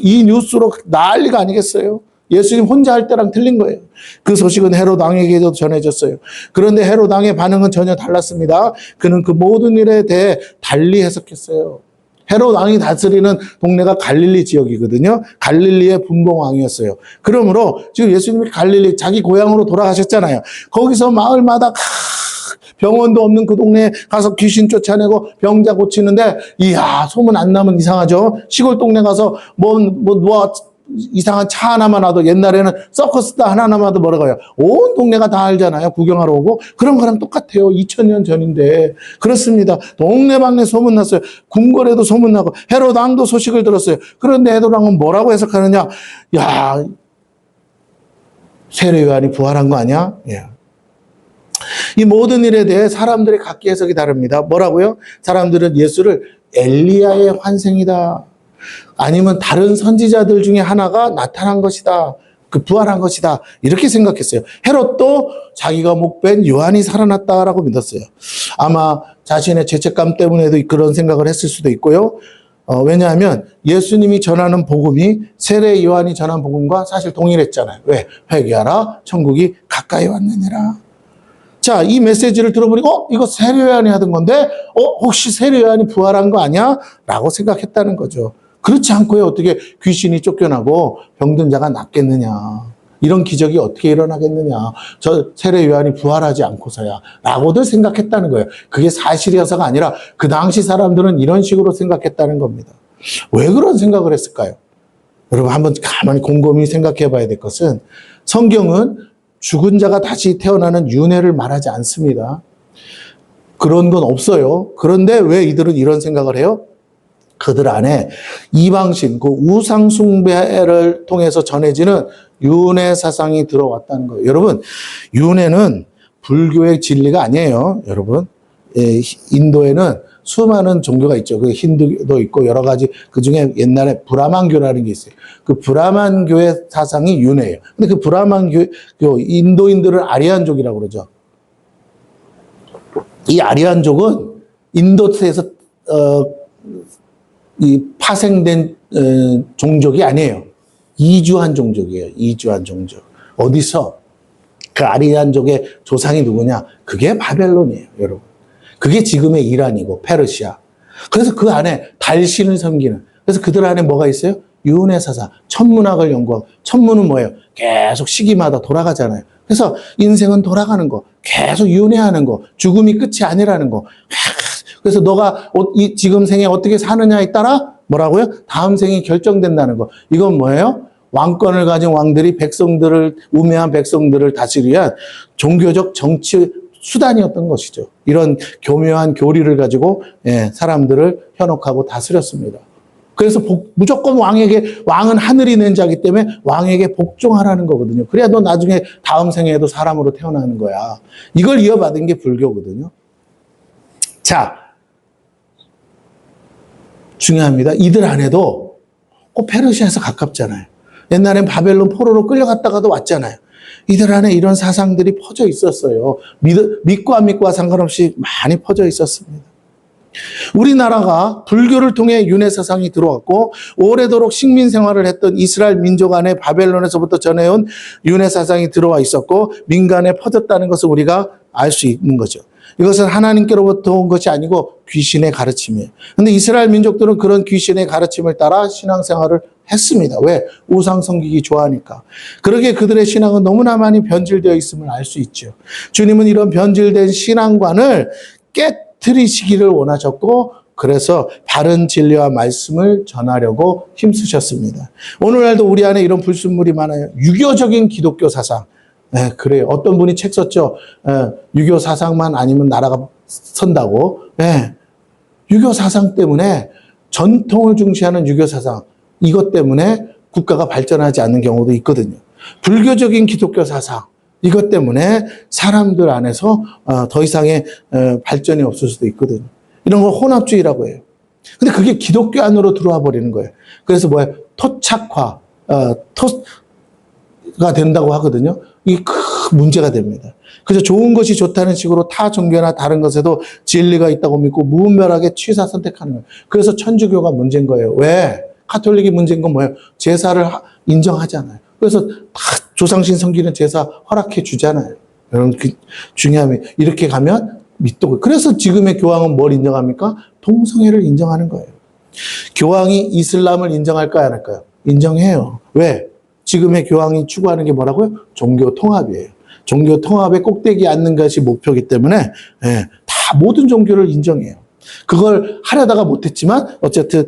이 뉴스로 난리가 아니겠어요? 예수님 혼자 할 때랑 틀린 거예요. 그 소식은 헤롯 왕에게도 전해졌어요. 그런데 헤롯 왕의 반응은 전혀 달랐습니다. 그는 그 모든 일에 대해 달리 해석했어요. 헤롯 왕이 다스리는 동네가 갈릴리 지역이거든요. 갈릴리의 분봉왕이었어요. 그러므로 지금 예수님이 갈릴리 자기 고향으로 돌아가셨잖아요. 거기서 마을마다 병원도 없는 그 동네에 가서 귀신 쫓아내고 병자 고치는데 이야 소문 안 나면 이상하죠. 시골 동네 가서 뭐 이상한 차 하나만 와도 옛날에는 서커스다 하나만 와도 뭐라고 해요. 온 동네가 다 알잖아요. 구경하러 오고. 그런 거랑 똑같아요. 2000년 전인데. 그렇습니다. 동네방네 소문났어요. 궁궐에도 소문나고 헤롯 왕도 소식을 들었어요. 그런데 헤롯 왕은 뭐라고 해석하느냐. 야, 세례 요한이 부활한 거 아니야? 예. 이 모든 일에 대해 사람들의 각기 해석이 다릅니다. 뭐라고요? 사람들은 예수를 엘리야의 환생이다. 아니면 다른 선지자들 중에 하나가 나타난 것이다. 그 부활한 것이다. 이렇게 생각했어요. 헤롯도 자기가 목벤 요한이 살아났다라고 믿었어요. 아마 자신의 죄책감 때문에도 그런 생각을 했을 수도 있고요. 왜냐하면 예수님이 전하는 복음이 세례 요한이 전한 복음과 사실 동일했잖아요. 왜? 회개하라. 천국이 가까이 왔느니라. 자, 이 메시지를 들어보니 이거 세례 요한이 하던 건데 혹시 세례 요한이 부활한 거 아니야? 라고 생각했다는 거죠. 그렇지 않고요. 어떻게 귀신이 쫓겨나고 병든 자가 낫겠느냐. 이런 기적이 어떻게 일어나겠느냐. 저 세례 요한이 부활하지 않고서야. 라고들 생각했다는 거예요. 그게 사실이어서가 아니라 그 당시 사람들은 이런 식으로 생각했다는 겁니다. 왜 그런 생각을 했을까요? 여러분 한번 가만히 곰곰이 생각해 봐야 될 것은 성경은 죽은 자가 다시 태어나는 윤회를 말하지 않습니다. 그런 건 없어요. 그런데 왜 이들은 이런 생각을 해요? 그들 안에 이방신, 그 우상숭배를 통해서 전해지는 윤회 사상이 들어왔다는 거예요. 여러분, 윤회는 불교의 진리가 아니에요. 여러분, 인도에는 수많은 종교가 있죠. 그 힌두도 있고 여러 가지 그 중에 옛날에 브라만교라는 게 있어요. 그 브라만교의 사상이 윤회예요. 근데 그 브라만교 인도인들을 아리안족이라고 그러죠. 이 아리안족은 인도에서 이 파생된 종족이 아니에요. 이주한 종족이에요. 이주한 종족. 어디서? 그 아리안족의 조상이 누구냐? 그게 바벨론이에요, 여러분. 그게 지금의 이란이고 페르시아. 그래서 그 안에 달신을 섬기는. 그래서 그들 안에 뭐가 있어요? 윤회 사상, 천문학을 연구하고. 천문은 뭐예요? 계속 시기마다 돌아가잖아요. 그래서 인생은 돌아가는 거, 계속 윤회하는 거, 죽음이 끝이 아니라는 거. 그래서 너가 지금 생에 어떻게 사느냐에 따라 뭐라고요? 다음 생이 결정된다는 거. 이건 뭐예요? 왕권을 가진 왕들이 백성들을, 우매한 백성들을 다스리기 위한 종교적 정치 수단이었던 것이죠. 이런 교묘한 교리를 가지고 사람들을 현혹하고 다스렸습니다. 그래서 무조건 왕은 하늘이 낸 자이기 때문에 왕에게 복종하라는 거거든요. 그래야 너 나중에 다음 생에도 사람으로 태어나는 거야. 이걸 이어받은 게 불교거든요. 자, 중요합니다. 이들 안에도 꼭 페르시아에서 가깝잖아요. 옛날엔 바벨론 포로로 끌려갔다가도 왔잖아요. 이들 안에 이런 사상들이 퍼져 있었어요. 믿고 안 믿고와 상관없이 많이 퍼져 있었습니다. 우리나라가 불교를 통해 윤회 사상이 들어왔고 오래도록 식민 생활을 했던 이스라엘 민족 안에 바벨론에서부터 전해온 윤회 사상이 들어와 있었고 민간에 퍼졌다는 것을 우리가 알 수 있는 거죠. 이것은 하나님께로부터 온 것이 아니고 귀신의 가르침이에요. 그런데 이스라엘 민족들은 그런 귀신의 가르침을 따라 신앙생활을 했습니다. 왜? 우상 섬기기 좋아하니까. 그러기에 그들의 신앙은 너무나 많이 변질되어 있음을 알 수 있죠. 주님은 이런 변질된 신앙관을 깨트리시기를 원하셨고 그래서 바른 진리와 말씀을 전하려고 힘쓰셨습니다. 오늘날도 우리 안에 이런 불순물이 많아요. 유교적인 기독교 사상. 네, 그래요. 어떤 분이 책 썼죠. 유교 사상만 아니면 나라가 선다고. 네, 유교 사상 때문에 전통을 중시하는 유교 사상. 이것 때문에 국가가 발전하지 않는 경우도 있거든요. 불교적인 기독교 사상. 이것 때문에 사람들 안에서 더 이상의 발전이 없을 수도 있거든요. 이런 걸 혼합주의라고 해요. 근데 그게 기독교 안으로 들어와 버리는 거예요. 그래서 뭐예요? 토착화, 가 된다고 하거든요. 이게 큰 문제가 됩니다. 그래서 좋은 것이 좋다는 식으로 타 종교나 다른 것에도 진리가 있다고 믿고 무분별하게 취사 선택하는 거예요. 그래서 천주교가 문제인 거예요. 왜? 가톨릭이 문제인 건 뭐예요? 제사를 인정하잖아요. 그래서 다 조상신 섬기는 제사 허락해 주잖아요. 여러분, 중요하면 이렇게 가면 믿고. 그래서 지금의 교황은 뭘 인정합니까? 동성애를 인정하는 거예요. 교황이 이슬람을 인정할까요, 안 할까요? 인정해요. 왜? 지금의 교황이 추구하는 게 뭐라고요? 종교 통합이에요. 종교 통합의 꼭대기에 앉는 것이 목표이기 때문에 다 모든 종교를 인정해요. 그걸 하려다가 못했지만 어쨌든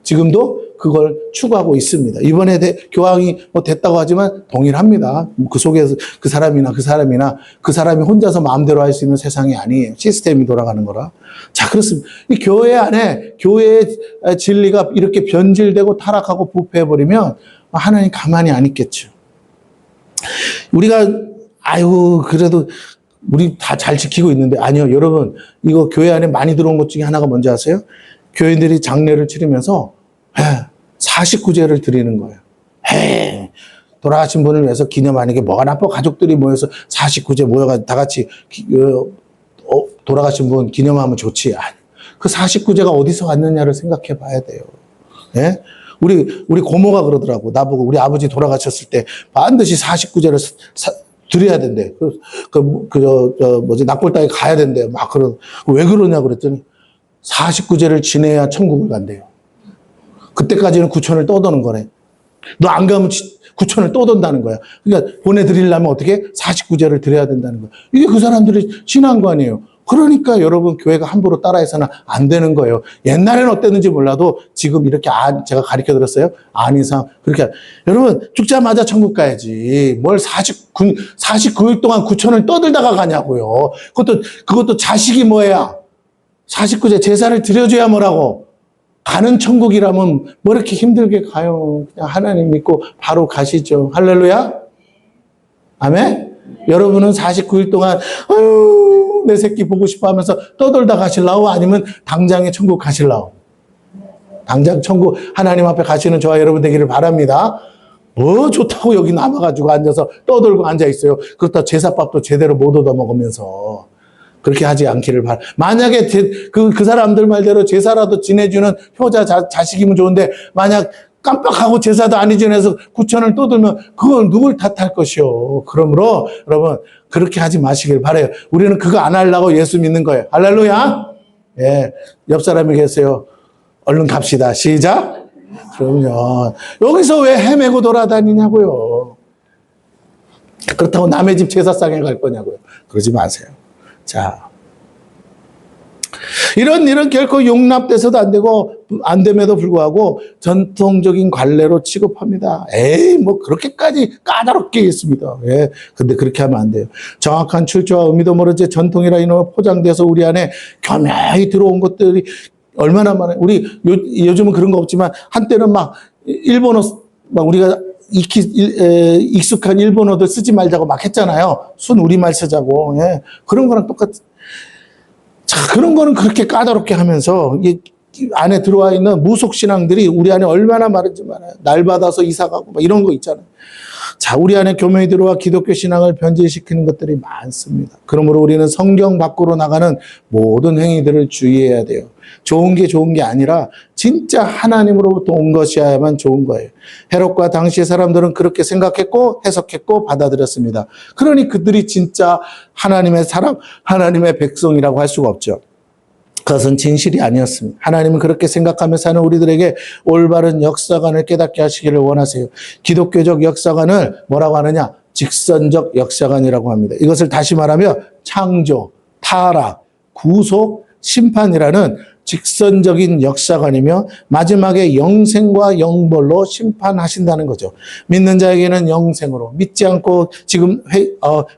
지금도 그걸 추구하고 있습니다. 이번에 교황이 뭐 됐다고 하지만 동일합니다. 그 속에서 그 사람이 혼자서 마음대로 할 수 있는 세상이 아니에요. 시스템이 돌아가는 거라. 자, 그렇습니다. 이 교회 안에 교회의 진리가 이렇게 변질되고 타락하고 부패해버리면 하나님 가만히 안 있겠죠. 우리가 그래도 우리 다 잘 지키고 있는데, 아니요. 여러분, 이거 교회 안에 많이 들어온 것 중에 하나가 뭔지 아세요? 교인들이 장례를 치르면서 49제를 드리는 거예요. 돌아가신 분을 위해서 기념하는 게 뭐가 나빠? 가족들이 모여서 49제 모여가지고 다 같이 돌아가신 분 기념하면 좋지. 그 49제가 어디서 왔느냐를 생각해 봐야 돼요. 예? 우리 고모가 그러더라고. 나보고 우리 아버지 돌아가셨을 때 반드시 49제를 드려야 된대. 낙골당에 가야 된대. 왜 그러냐 그랬더니 49제를 지내야 천국을 간대요. 그때까지는 구천을 떠도는 거네. 너 안 가면 구천을 떠돈다는 거야. 그러니까 보내드리려면 어떻게? 49제를 드려야 된다는 거야. 이게 그 사람들의 신앙관이에요. 그러니까 여러분 교회가 함부로 따라해서는 안 되는 거예요. 옛날에는 어땠는지 몰라도 지금 이렇게 제가 가르쳐 드렸어요. 이상 그렇게 여러분 죽자마자 천국 가야지. 뭘 49일 동안 구천을 떠들다가 가냐고요. 그것도 자식이 뭐야? 49제 제사를 드려줘야 뭐라고? 가는 천국이라면 뭐 이렇게 힘들게 가요. 그냥 하나님 믿고 바로 가시죠. 할렐루야. 아멘. 여러분은 49일 동안 내 새끼 보고 싶어 하면서 떠돌다 가실라고? 아니면 당장에 천국 가실라고? 당장 천국 하나님 앞에 가시는 저와 여러분 되기를 바랍니다. 뭐 좋다고 여기 남아가지고 앉아서 떠돌고 앉아있어요. 그렇다 제사밥도 제대로 못 얻어먹으면서 그렇게 하지 않기를 만약에 그 사람들 말대로 제사라도 지내주는 효자 자식이면 좋은데 만약 깜빡하고 제사도 안 지내서 구천을 떠들면 그걸 누굴 탓할 것이요. 그러므로 여러분 그렇게 하지 마시길 바라요. 우리는 그거 안 하려고 예수 믿는 거예요. 할렐루야. 예, 옆 사람이 계세요. 얼른 갑시다. 시작. 그럼요. 여기서 왜 헤매고 돌아다니냐고요. 그렇다고 남의 집 제사상에 갈 거냐고요. 그러지 마세요. 자, 이런 일은 결코 용납돼서도 안 됨에도 불구하고 전통적인 관례로 취급합니다. 뭐 그렇게까지 까다롭게 있습니다. 예, 근데 그렇게 하면 안 돼요. 정확한 출처와 의미도 모르지 전통이라 이놈 포장돼서 우리 안에 겸허히 들어온 것들이 얼마나 많아요. 우리 요즘은 그런 거 없지만 한때는 막 일본어 우리가 익숙한 일본어들 쓰지 말자고 막 했잖아요. 순 우리말 쓰자고. 예. 그런 거랑 자, 그런 거는 그렇게 까다롭게 하면서 안에 들어와 있는 무속 신앙들이 우리 안에 얼마나 많은지 말아요. 날 받아서 이사 가고 막 이런 거 있잖아요. 자, 우리 안에 교묘히 들어와 기독교 신앙을 변질시키는 것들이 많습니다. 그러므로 우리는 성경 밖으로 나가는 모든 행위들을 주의해야 돼요. 좋은 게 아니라 진짜 하나님으로부터 온 것이어야만 좋은 거예요. 헤롯과 당시의 사람들은 그렇게 생각했고 해석했고 받아들였습니다. 그러니 그들이 진짜 하나님의 사람, 하나님의 백성이라고 할 수가 없죠. 그것은 진실이 아니었습니다. 하나님은 그렇게 생각하며 사는 우리들에게 올바른 역사관을 깨닫게 하시기를 원하세요. 기독교적 역사관을 뭐라고 하느냐? 직선적 역사관이라고 합니다. 이것을 다시 말하면 창조, 타락, 구속, 심판이라는 직선적인 역사관이며 마지막에 영생과 영벌로 심판하신다는 거죠. 믿는 자에게는 영생으로, 믿지 않고 지금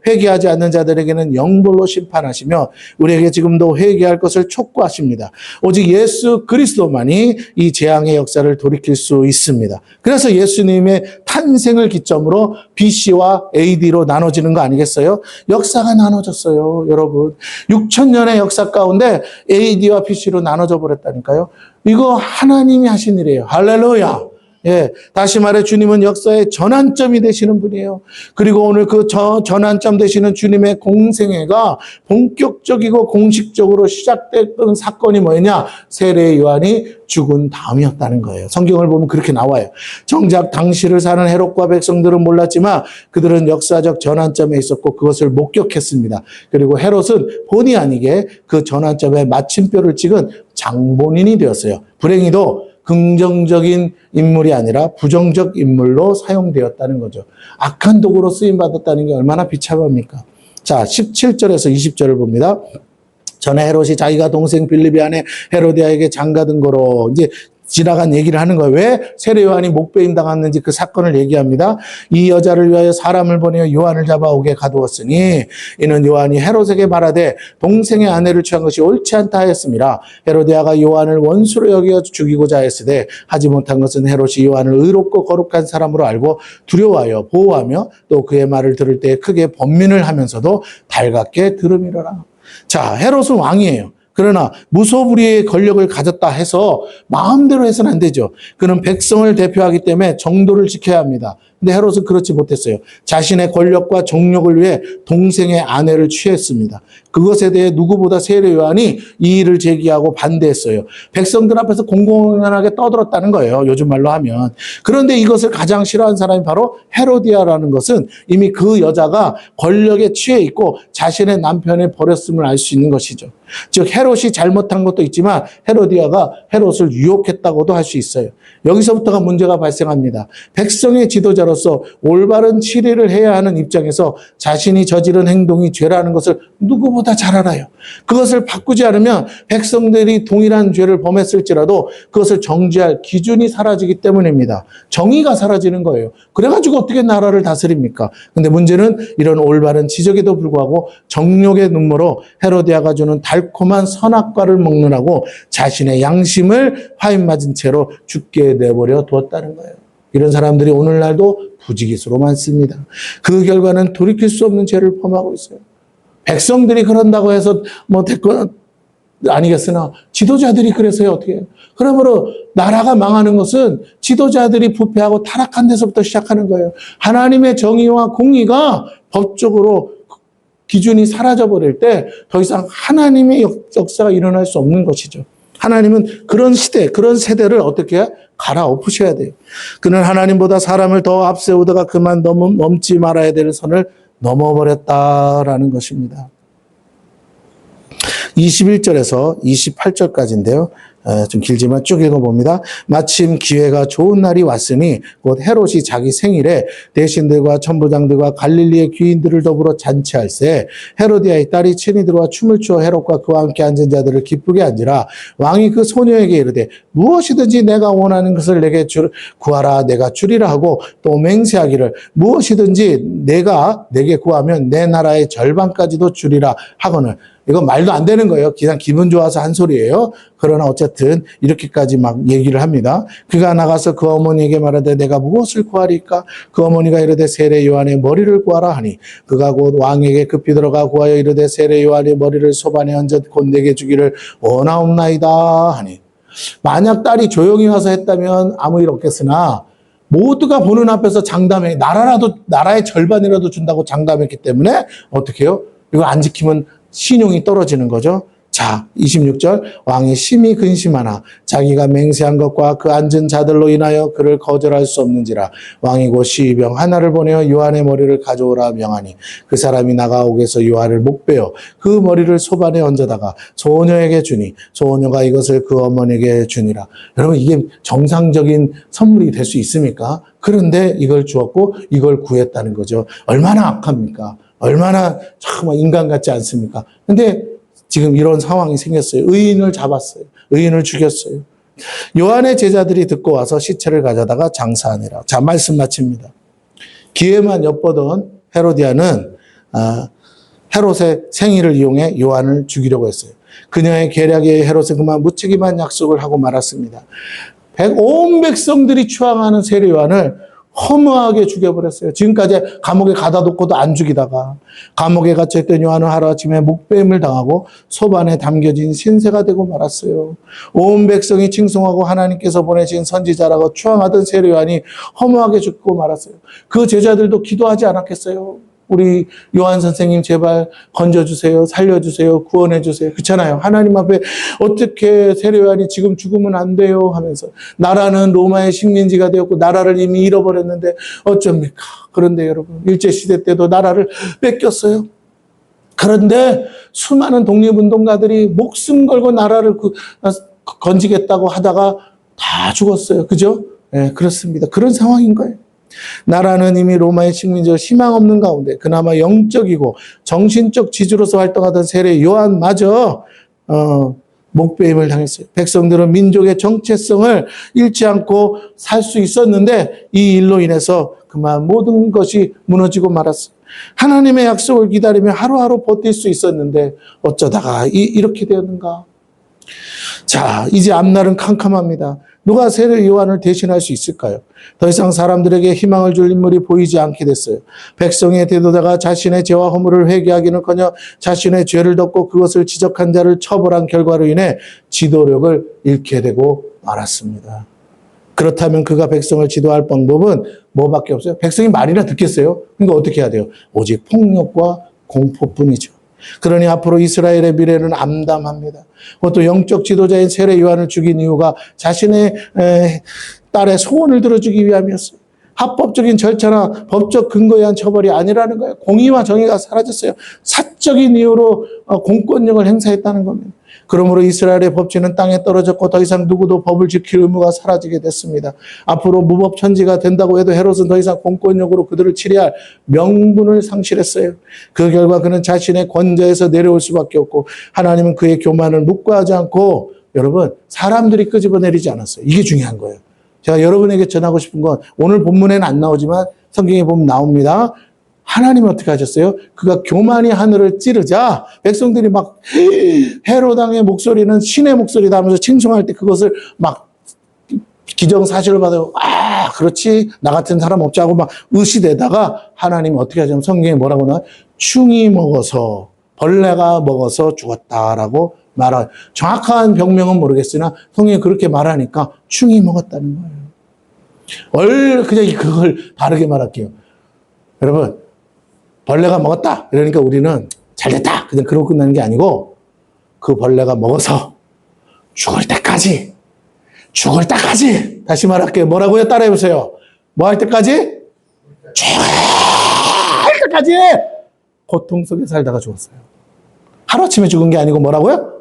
회개하지 않는 자들에게는 영벌로 심판하시며 우리에게 지금도 회개할 것을 촉구하십니다. 오직 예수 그리스도만이 이 재앙의 역사를 돌이킬 수 있습니다. 그래서 예수님의 탄생을 기점으로 BC와 AD로 나눠지는 거 아니겠어요? 역사가 나눠졌어요, 여러분. 6,000년의 역사 가운데 AD와 BC로 나눠 나눠져 버렸다니까요. 이거 하나님이 하신 일이에요. 할렐루야. 예, 다시 말해 주님은 역사의 전환점이 되시는 분이에요. 그리고 오늘 그 전환점 되시는 주님의 공생애가 본격적이고 공식적으로 시작됐던 사건이 뭐였냐? 세례 요한이 죽은 다음이었다는 거예요. 성경을 보면 그렇게 나와요. 정작 당시를 사는 헤롯과 백성들은 몰랐지만 그들은 역사적 전환점에 있었고 그것을 목격했습니다. 그리고 헤롯은 본의 아니게 그 전환점에 마침표를 찍은 장본인이 되었어요. 불행히도 긍정적인 인물이 아니라 부정적 인물로 사용되었다는 거죠. 악한 도구로 쓰임받았다는 게 얼마나 비참합니까? 자, 17절에서 20절을 봅니다. 전에 헤롯이 자기가 동생 빌립이 아내 헤로디아에게 장가든 거로 이제 지나간 얘기를 하는 거예요. 왜 세례 요한이 목배임 당했는지 그 사건을 얘기합니다. 이 여자를 위하여 사람을 보내어 요한을 잡아오게 가두었으니 이는 요한이 헤롯에게 말하되 동생의 아내를 취한 것이 옳지 않다 하였습니다. 헤로디아가 요한을 원수로 여겨 죽이고자 했으되 하지 못한 것은 헤롯이 요한을 의롭고 거룩한 사람으로 알고 두려워하여 보호하며 또 그의 말을 들을 때 크게 번민을 하면서도 달갑게 들음이로라. 자, 헤롯은 왕이에요. 그러나 무소불위의 권력을 가졌다 해서 마음대로 해서는 안 되죠. 그는 백성을 대표하기 때문에 정도를 지켜야 합니다. 근데 헤롯은 그렇지 못했어요. 자신의 권력과 정력을 위해 동생의 아내를 취했습니다. 그것에 대해 누구보다 세례 요한이 이 일을 제기하고 반대했어요. 백성들 앞에서 공공연하게 떠들었다는 거예요. 요즘 말로 하면. 그런데 이것을 가장 싫어한 사람이 바로 헤로디아라는 것은 이미 그 여자가 권력에 취해 있고 자신의 남편을 버렸음을 알 수 있는 것이죠. 즉 헤롯이 잘못한 것도 있지만 헤로디아가 헤롯을 유혹했다고도 할 수 있어요. 여기서부터가 문제가 발생합니다. 백성의 지도자로서 올바른 치리를 해야 하는 입장에서 자신이 저지른 행동이 죄라는 것을 누구보다 잘 알아요. 그것을 바꾸지 않으면 백성들이 동일한 죄를 범했을지라도 그것을 정죄할 기준이 사라지기 때문입니다. 정의가 사라지는 거예요. 그래가지고 어떻게 나라를 다스립니까? 근데 문제는 이런 올바른 지적에도 불구하고 정욕의 눈물로 헤로디아가 주는 달콤한 선악과를 먹느라고 자신의 양심을 화인 맞은 채로 죽게 내버려 두었다는 거예요. 이런 사람들이 오늘날도 부지기수로 많습니다. 그 결과는 돌이킬 수 없는 죄를 범하고 있어요. 백성들이 그런다고 해서 뭐 됐건 아니겠으나 지도자들이 그래서요 어떻게 해요? 그러므로 나라가 망하는 것은 지도자들이 부패하고 타락한 데서부터 시작하는 거예요. 하나님의 정의와 공의가 법적으로 기준이 사라져버릴 때 더 이상 하나님의 역사가 일어날 수 없는 것이죠. 하나님은 그런 시대, 그런 세대를 어떻게 갈아엎으셔야 돼요. 그는 하나님보다 사람을 더 앞세우다가 그만 넘지 말아야 될 선을 넘어버렸다라는 것입니다. 21절에서 28절까지인데요. 좀 길지만 쭉 읽어봅니다. 마침 기회가 좋은 날이 왔으니 곧 헤롯이 자기 생일에 대신들과 천부장들과 갈릴리의 귀인들을 더불어 잔치할세 헤로디아의 딸이 친히 들어와 춤을 추어 헤롯과 그와 함께 앉은 자들을 기쁘게 앉으라. 왕이 그 소녀에게 이르되 무엇이든지 내가 원하는 것을 내게 구하라 내가 주리라 하고 또 맹세하기를 무엇이든지 내게 구하면 내 나라의 절반까지도 주리라 하거늘. 이건 말도 안 되는 거예요. 그냥 기분 좋아서 한 소리예요. 그러나 어쨌든 이렇게까지 막 얘기를 합니다. 그가 나가서 그 어머니에게 말하되 내가 무엇을 구하리까? 그 어머니가 이르되 세례 요한의 머리를 구하라 하니 그가 곧 왕에게 급히 들어가 구하여 이르되 세례 요한의 머리를 소반에 얹어 곧 내게 주기를 원하옵나이다 하니 만약 딸이 조용히 와서 했다면 아무 일 없겠으나 모두가 보는 앞에서 장담해 나라의 절반이라도 준다고 장담했기 때문에 어떻게 해요? 이거 안 지키면 신용이 떨어지는 거죠. 자, 26절 왕이 심히 근심하나 자기가 맹세한 것과 그 앉은 자들로 인하여 그를 거절할 수 없는지라 왕이 곧 시병 하나를 보내어 요한의 머리를 가져오라 명하니 그 사람이 나가오게서 요한을 목베어 그 머리를 소반에 얹어다가 소녀에게 주니 소녀가 이것을 그 어머니에게 주니라. 여러분 이게 정상적인 선물이 될 수 있습니까? 그런데 이걸 주었고 이걸 구했다는 거죠. 얼마나 악합니까? 얼마나 참 인간 같지 않습니까? 근데 지금 이런 상황이 생겼어요. 의인을 잡았어요. 의인을 죽였어요. 요한의 제자들이 듣고 와서 시체를 가져다가 장사하니라. 자, 말씀 마칩니다. 기회만 엿보던 헤로디아는 헤롯의 생일을 이용해 요한을 죽이려고 했어요. 그녀의 계략에 헤롯은 그만 무책임한 약속을 하고 말았습니다. 온 백성들이 추앙하는 세례 요한을 허무하게 죽여버렸어요. 지금까지 감옥에 가다 놓고도 안 죽이다가 감옥에 갇혀있던 요한은 하루아침에 목배임을 당하고 소반에 담겨진 신세가 되고 말았어요. 온 백성이 칭송하고 하나님께서 보내신 선지자라고 추앙하던 세례 요한이 허무하게 죽고 말았어요. 그 제자들도 기도하지 않았겠어요? 우리 요한 선생님 제발 건져주세요. 살려주세요. 구원해주세요. 그렇잖아요. 하나님 앞에 어떻게 세례 요한이 지금 죽으면 안 돼요 하면서 나라는 로마의 식민지가 되었고 나라를 이미 잃어버렸는데 어쩝니까? 그런데 여러분 일제시대 때도 나라를 뺏겼어요. 그런데 수많은 독립운동가들이 목숨 걸고 나라를 건지겠다고 하다가 다 죽었어요. 그죠? 네, 그렇습니다. 그런 상황인 거예요. 나라는 이미 로마의 식민지로 희망 없는 가운데 그나마 영적이고 정신적 지주로서 활동하던 세례 요한마저 목배임을 당했어요. 백성들은 민족의 정체성을 잃지 않고 살 수 있었는데 이 일로 인해서 그만 모든 것이 무너지고 말았어요. 하나님의 약속을 기다리며 하루하루 버틸 수 있었는데 어쩌다가 이렇게 되었는가? 자, 이제 앞날은 캄캄합니다. 누가 세례 요한을 대신할 수 있을까요? 더 이상 사람들에게 희망을 줄 인물이 보이지 않게 됐어요. 백성의 대도자가 자신의 죄와 허물을 회개하기는커녕 자신의 죄를 덮고 그것을 지적한 자를 처벌한 결과로 인해 지도력을 잃게 되고 말았습니다. 그렇다면 그가 백성을 지도할 방법은 뭐밖에 없어요? 백성이 말이나 듣겠어요? 그러니까 어떻게 해야 돼요? 오직 폭력과 공포뿐이죠. 그러니 앞으로 이스라엘의 미래는 암담합니다. 그것도 영적 지도자인 세례 요한을 죽인 이유가 자신의 딸의 소원을 들어주기 위함이었어요. 합법적인 절차나 법적 근거에 의한 처벌이 아니라는 거예요. 공의와 정의가 사라졌어요. 사적인 이유로 공권력을 행사했다는 겁니다. 그러므로 이스라엘의 법치는 땅에 떨어졌고 더 이상 누구도 법을 지킬 의무가 사라지게 됐습니다. 앞으로 무법천지가 된다고 해도 헤롯은 더 이상 공권력으로 그들을 치리할 명분을 상실했어요. 그 결과 그는 자신의 권좌에서 내려올 수밖에 없고 하나님은 그의 교만을 묵과하지 않고 여러분 사람들이 끄집어내리지 않았어요. 이게 중요한 거예요. 제가 여러분에게 전하고 싶은 건 오늘 본문에는 안 나오지만 성경에 보면 나옵니다. 하나님은 어떻게 하셨어요? 그가 교만이 하늘을 찌르자 백성들이 막 헤롯 왕의 목소리는 신의 목소리다 하면서 칭송할 때 그것을 막 기정사실을 받아요. 아 그렇지 나 같은 사람 없지 하고 막 의시되다가 하나님이 어떻게 하냐면 성경에 뭐라고 나와요? 충이 먹어서 벌레가 먹어서 죽었다라고 말해요. 정확한 병명은 모르겠으나 성경이 그렇게 말하니까 충이 먹었다는 거예요. 그냥 그걸 바르게 말할게요. 여러분 벌레가 먹었다. 이러니까 우리는 잘됐다. 그냥 그러고 끝나는 게 아니고 그 벌레가 먹어서 죽을 때까지 다시 말할게요. 뭐라고요? 따라해보세요. 뭐 할 때까지? 죽을 때까지 고통 속에 살다가 죽었어요. 하루아침에 죽은 게 아니고 뭐라고요?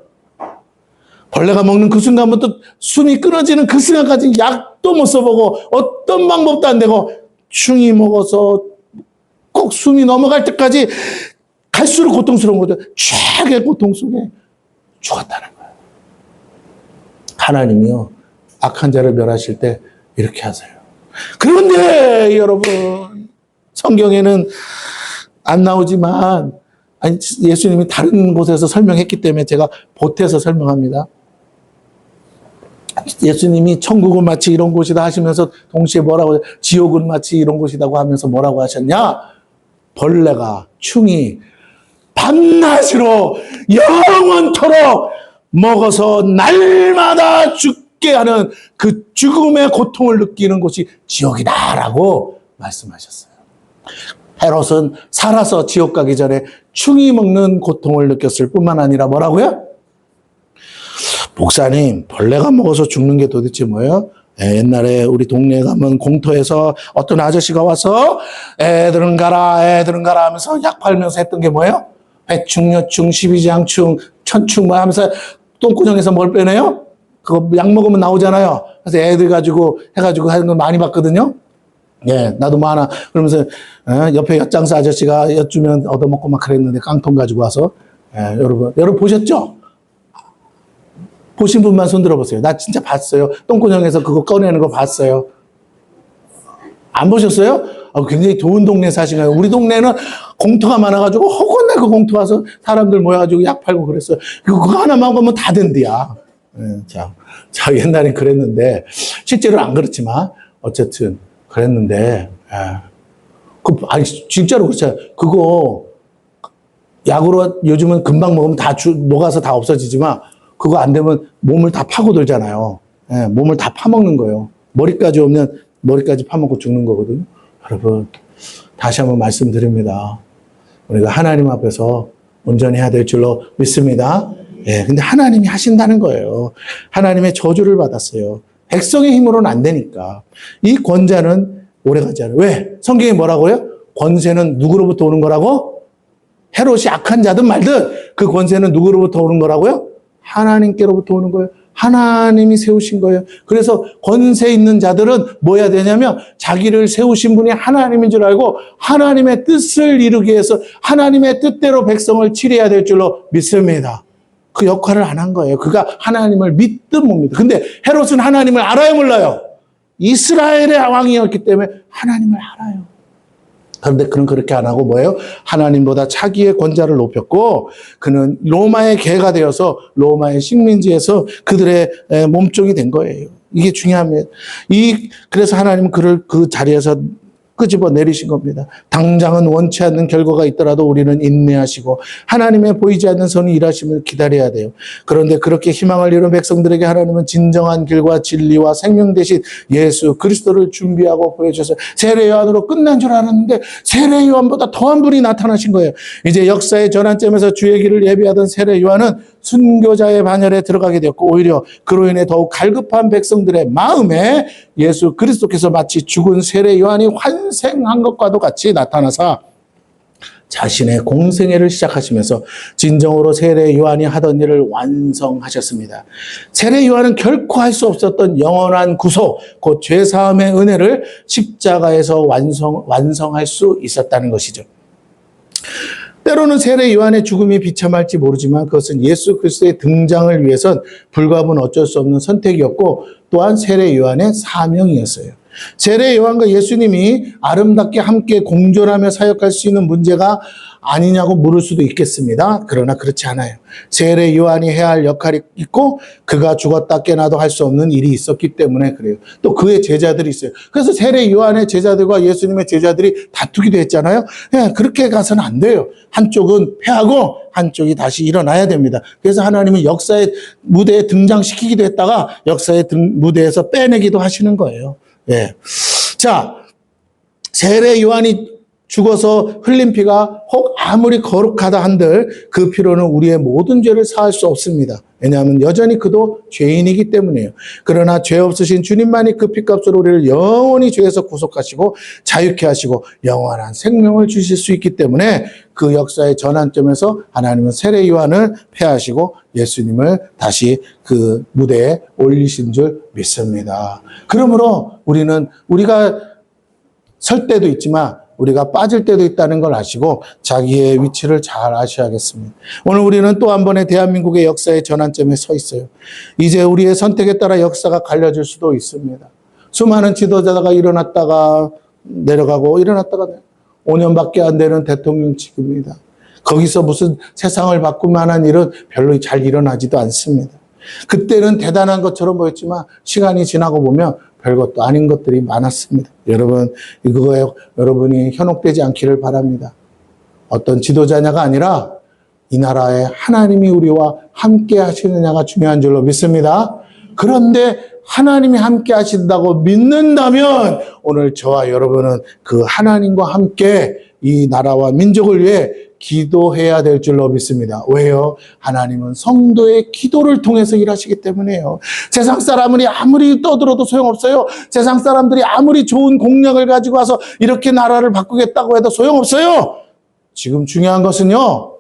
벌레가 먹는 그 순간부터 숨이 끊어지는 그 순간까지 약도 못 써보고 어떤 방법도 안 되고 충이 먹어서 꼭 숨이 넘어갈 때까지 갈수록 고통스러운 거죠. 최악의 고통 속에 죽었다는 거예요. 하나님이요. 악한 자를 멸하실 때 이렇게 하세요. 그런데 여러분 성경에는 안 나오지만 예수님이 다른 곳에서 설명했기 때문에 제가 보태서 설명합니다. 예수님이 천국은 마치 이런 곳이다 하시면서 동시에 뭐라고 지옥은 마치 이런 곳이라고 하면서 뭐라고 하셨냐? 벌레가 충이 밤낮으로 영원토록 먹어서 날마다 죽게 하는 그 죽음의 고통을 느끼는 곳이 지옥이다라고 말씀하셨어요. 헤롯은 살아서 지옥 가기 전에 충이 먹는 고통을 느꼈을 뿐만 아니라 뭐라고요? 목사님, 벌레가 먹어서 죽는 게 도대체 뭐예요? 옛날에 우리 동네에 가면 공터에서 어떤 아저씨가 와서 애들은 가라 하면서 약 팔면서 했던 게 뭐예요? 배충, 여충, 십이장충, 천충 뭐 하면서 똥구녕에서 뭘 빼내요? 그거 약 먹으면 나오잖아요. 그래서 애들 해가지고 하는 거 많이 봤거든요. 예, 나도 뭐 하나 그러면서 옆에 엿장사 아저씨가 엿주면 얻어먹고 막 그랬는데 깡통 가지고 와서 여러분 보셨죠? 보신 분만 손 들어보세요. 나 진짜 봤어요. 똥구녕에서 그거 꺼내는 거 봤어요. 안 보셨어요? 굉장히 좋은 동네 사시나요? 우리 동네는 공터가 많아가지고 허건나 그 공터 와서 사람들 모여가지고 약 팔고 그랬어요. 그거 하나만 보면 다 된대야. 자, 옛날엔 그랬는데 실제로는 안 그렇지만 어쨌든 그랬는데, 아니, 진짜로 그렇잖아요. 그거, 약으로 요즘은 금방 먹으면 녹아서 다 없어지지만, 그거 안 되면 몸을 다 파고들잖아요. 몸을 다 파먹는 거예요. 머리까지 오면 머리까지 파먹고 죽는 거거든요. 여러분, 다시 한번 말씀드립니다. 우리가 하나님 앞에서 온전해야 될 줄로 믿습니다. 근데 하나님이 하신다는 거예요. 하나님의 저주를 받았어요. 백성의 힘으로는 안 되니까. 이 권자는 오래가지 않아요. 왜? 성경이 뭐라고요? 권세는 누구로부터 오는 거라고? 헤롯이 악한 자든 말든 그 권세는 누구로부터 오는 거라고요? 하나님께로부터 오는 거예요. 하나님이 세우신 거예요. 그래서 권세 있는 자들은 뭐 해야 되냐면 자기를 세우신 분이 하나님인 줄 알고 하나님의 뜻을 이루기 위해서 하나님의 뜻대로 백성을 치료해야 될 줄로 믿습니다. 그 역할을 안 한 거예요. 그가 하나님을 믿든 못 믿든. 근데 헤롯은 하나님을 알아요, 몰라요? 이스라엘의 왕이었기 때문에 하나님을 알아요. 그런데 그는 그렇게 안 하고 뭐예요? 하나님보다 자기의 권자를 높였고 그는 로마의 개가 되어서 로마의 식민지에서 그들의 몸종이 된 거예요. 이게 중요합니다. 그래서 하나님은 그를 그 자리에서 끄집어 내리신 겁니다. 당장은 원치 않는 결과가 있더라도 우리는 인내하시고 하나님의 보이지 않는 선이 일하심을 기다려야 돼요. 그런데 그렇게 희망을 이룬 백성들에게 하나님은 진정한 길과 진리와 생명 대신 예수 그리스도를 준비하고 보여주셔서 세례 요한으로 끝난 줄 알았는데 세례 요한보다 더한 분이 나타나신 거예요. 이제 역사의 전환점에서 주의 길을 예비하던 세례 요한은 순교자의 반열에 들어가게 되었고 오히려 그로 인해 더욱 갈급한 백성들의 마음에 예수 그리스도께서 마치 죽은 세례 요한이 환생한 것과도 같이 나타나사 자신의 공생애를 시작하시면서 진정으로 세례 요한이 하던 일을 완성하셨습니다. 세례 요한은 결코 할 수 없었던 영원한 구속, 곧 죄사함의 은혜를 십자가에서 완성할 수 있었다는 것이죠. 때로는 세례 요한의 죽음이 비참할지 모르지만 그것은 예수 그리스도의 등장을 위해선 불가분 어쩔 수 없는 선택이었고 또한 세례 요한의 사명이었어요. 세례 요한과 예수님이 아름답게 함께 공존하며 사역할 수 있는 문제가 아니냐고 물을 수도 있겠습니다. 그러나 그렇지 않아요. 세례 요한이 해야 할 역할이 있고 그가 죽었다 깨나도 할 수 없는 일이 있었기 때문에 그래요. 또 그의 제자들이 있어요. 그래서 세례 요한의 제자들과 예수님의 제자들이 다투기도 했잖아요. 그렇게 가서는 안 돼요. 한쪽은 패하고 한쪽이 다시 일어나야 됩니다. 그래서 하나님은 역사의 무대에 등장시키기도 했다가 역사의 무대에서 빼내기도 하시는 거예요. 자, 세례 요한이 죽어서 흘린 피가 혹 아무리 거룩하다 한들 그 피로는 우리의 모든 죄를 사할 수 없습니다. 왜냐하면 여전히 그도 죄인이기 때문이에요. 그러나 죄 없으신 주님만이 그 피값으로 우리를 영원히 죄에서 구속하시고 자유케 하시고 영원한 생명을 주실 수 있기 때문에 그 역사의 전환점에서 하나님은 세례 요한을 폐하시고 예수님을 다시 그 무대에 올리신 줄 믿습니다. 그러므로 우리가 설 때도 있지만 우리가 빠질 때도 있다는 걸 아시고 자기의 위치를 잘 아셔야겠습니다. 오늘 우리는 또 한 번의 대한민국의 역사의 전환점에 서 있어요. 이제 우리의 선택에 따라 역사가 갈려질 수도 있습니다. 수많은 지도자가 일어났다가 내려가고 일어났다가 5년밖에 안 되는 대통령직입니다. 거기서 무슨 세상을 바꿀 만한 일은 별로 잘 일어나지도 않습니다. 그때는 대단한 것처럼 보였지만 시간이 지나고 보면 별것도 아닌 것들이 많았습니다. 여러분, 이거에 여러분이 현혹되지 않기를 바랍니다. 어떤 지도자냐가 아니라 이 나라에 하나님이 우리와 함께 하시느냐가 중요한 줄로 믿습니다. 그런데 하나님이 함께 하신다고 믿는다면 오늘 저와 여러분은 그 하나님과 함께 이 나라와 민족을 위해 기도해야 될 줄로 믿습니다. 왜요? 하나님은 성도의 기도를 통해서 일하시기 때문에요. 세상 사람들이 아무리 떠들어도 소용없어요. 세상 사람들이 아무리 좋은 공약을 가지고 와서 이렇게 나라를 바꾸겠다고 해도 소용없어요. 지금 중요한 것은요,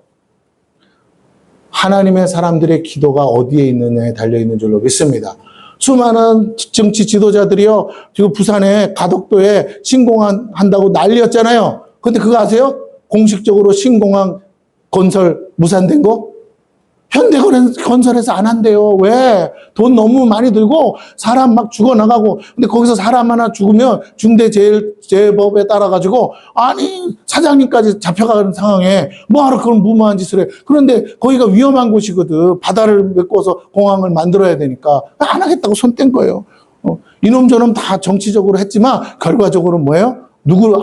하나님의 사람들의 기도가 어디에 있느냐에 달려있는 줄로 믿습니다. 수많은 정치 지도자들이요, 지금 부산에 가덕도에 신공항한다고 난리였잖아요. 근데 그거 아세요? 공식적으로 신공항 건설 무산된 거? 현대건설에서 안 한대요. 왜? 돈 너무 많이 들고 사람 막 죽어나가고, 근데 거기서 사람 하나 죽으면 중대재해법에 따라가지고 아니 사장님까지 잡혀가는 상황에 뭐하러 그런 무모한 짓을 해. 그런데 거기가 위험한 곳이거든. 바다를 메꿔서 공항을 만들어야 되니까 안 하겠다고 손 뗀 거예요. 이놈 저놈 다 정치적으로 했지만 결과적으로 뭐예요?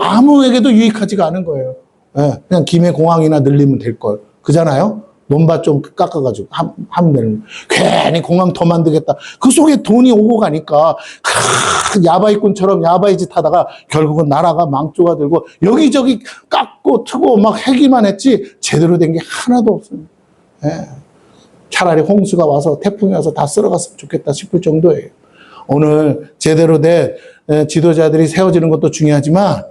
아무에게도 유익하지가 않은 거예요. 예, 그냥 김해 공항이나 늘리면 될 걸. 그잖아요? 논밭 좀 깎아가지고 하면 되는 거예요. 괜히 공항 더 만들겠다. 그 속에 돈이 오고 가니까 야바이꾼처럼 야바이짓 하다가 결국은 나라가 망조가 들고 여기저기 깎고 트고 막 해기만 했지 제대로 된 게 하나도 없습니다. 예. 차라리 홍수가 와서 태풍이 와서 다 쓸어갔으면 좋겠다 싶을 정도예요. 오늘 제대로 된 지도자들이 세워지는 것도 중요하지만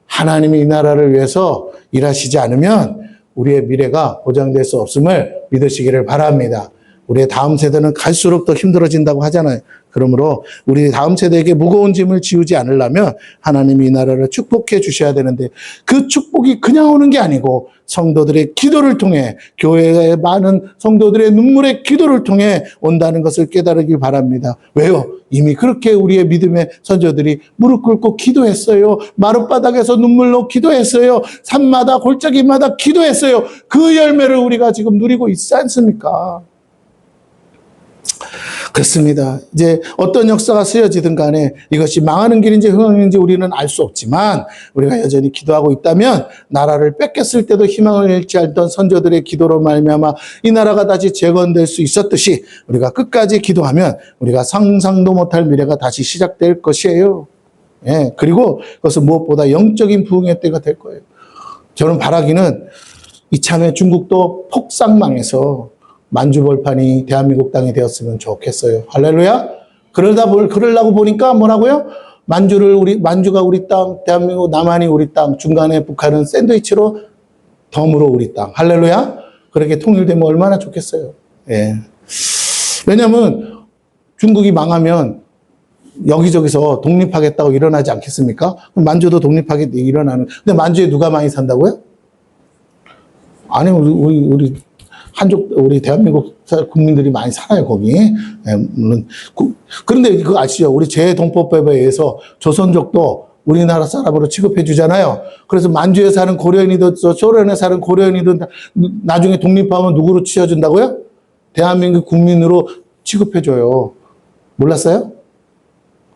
하나님이 이 나라를 위해서 일하시지 않으면 우리의 미래가 보장될 수 없음을 믿으시기를 바랍니다. 우리의 다음 세대는 갈수록 더 힘들어진다고 하잖아요. 그러므로 우리 다음 세대에게 무거운 짐을 지우지 않으려면 하나님이 이 나라를 축복해 주셔야 되는데 그 축복이 그냥 오는 게 아니고 성도들의 기도를 통해 교회의 많은 성도들의 눈물의 기도를 통해 온다는 것을 깨달으길 바랍니다. 왜요? 이미 그렇게 우리의 믿음의 선조들이 무릎 꿇고 기도했어요. 마룻바닥에서 눈물로 기도했어요. 산마다 골짜기마다 기도했어요. 그 열매를 우리가 지금 누리고 있지 않습니까? 그렇습니다. 이제 어떤 역사가 쓰여지든 간에 이것이 망하는 길인지 흥행인지 우리는 알 수 없지만 우리가 여전히 기도하고 있다면 나라를 뺏겼을 때도 희망을 잃지 않던 선조들의 기도로 말미암아 이 나라가 다시 재건될 수 있었듯이 우리가 끝까지 기도하면 우리가 상상도 못할 미래가 다시 시작될 것이에요. 예, 그리고 그것은 무엇보다 영적인 부흥의 때가 될 거예요. 저는 바라기는 이참에 중국도 폭삭망해서 만주벌판이 대한민국 땅이 되었으면 좋겠어요. 할렐루야. 그러려고 보니까 뭐라고요? 만주가 우리 땅, 대한민국 남한이 우리 땅, 중간에 북한은 샌드위치로 덤으로 우리 땅. 할렐루야. 그렇게 통일되면 얼마나 좋겠어요. 예. 왜냐하면 중국이 망하면 여기저기서 독립하겠다고 일어나지 않겠습니까? 만주도 독립하게 일어나는. 근데 만주에 누가 많이 산다고요? 아니, 우리 우리 대한민국 국민들이 많이 살아요, 거기. 예, 물론. 그런데 그거 아시죠? 우리 재동포법에 의해서 조선족도 우리나라 사람으로 취급해 주잖아요. 그래서 만주에 사는 고려인이든 소련에 사는 고려인이든 나중에 독립하면 누구로 치워준다고요? 대한민국 국민으로 취급해 줘요. 몰랐어요?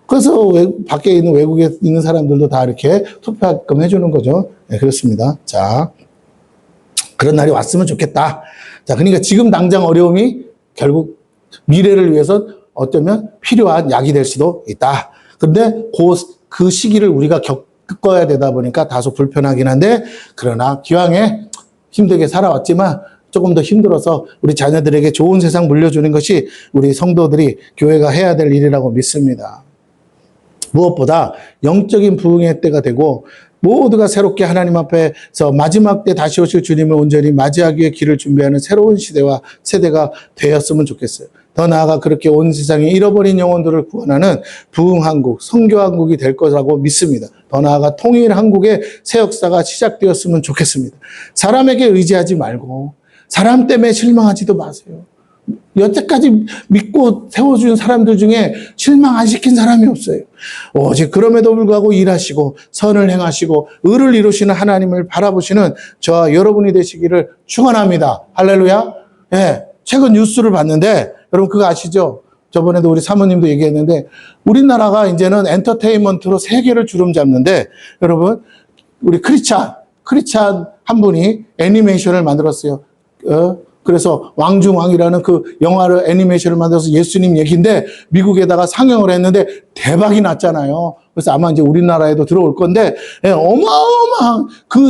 그래서 밖에 있는 외국에 있는 사람들도 다 이렇게 투표하게끔 해주는 거죠. 네, 그렇습니다. 자, 그런 날이 왔으면 좋겠다. 자, 그러니까 지금 당장 어려움이 결국 미래를 위해서 어쩌면 필요한 약이 될 수도 있다. 그런데 그 시기를 우리가 겪어야 되다 보니까 다소 불편하긴 한데, 그러나 기왕에 힘들게 살아왔지만 조금 더 힘들어서 우리 자녀들에게 좋은 세상 물려주는 것이 우리 성도들이 교회가 해야 될 일이라고 믿습니다. 무엇보다 영적인 부흥의 때가 되고 모두가 새롭게 하나님 앞에서 마지막 때 다시 오실 주님을 온전히 맞이하기 위해 길을 준비하는 새로운 시대와 세대가 되었으면 좋겠어요. 더 나아가 그렇게 온 세상에 잃어버린 영혼들을 구원하는 부흥한국, 선교한국이 될 거라고 믿습니다. 더 나아가 통일한국의 새 역사가 시작되었으면 좋겠습니다. 사람에게 의지하지 말고 사람 때문에 실망하지도 마세요. 여태까지 믿고 세워준 사람들 중에 실망 안 시킨 사람이 없어요. 오직 그럼에도 불구하고 일하시고 선을 행하시고 의를 이루시는 하나님을 바라보시는 저와 여러분이 되시기를 축원합니다. 할렐루야. 예, 최근 뉴스를 봤는데 여러분 그거 아시죠? 저번에도 우리 사모님도 얘기했는데 우리나라가 이제는 엔터테인먼트로 세계를 주름 잡는데 여러분 우리 크리찬 한 분이 애니메이션을 만들었어요. 그래서 왕중왕이라는 그 영화를 애니메이션을 만들어서 예수님 얘기인데 미국에다가 상영을 했는데 대박이 났잖아요. 그래서 아마 이제 우리나라에도 들어올 건데 어마어마한 그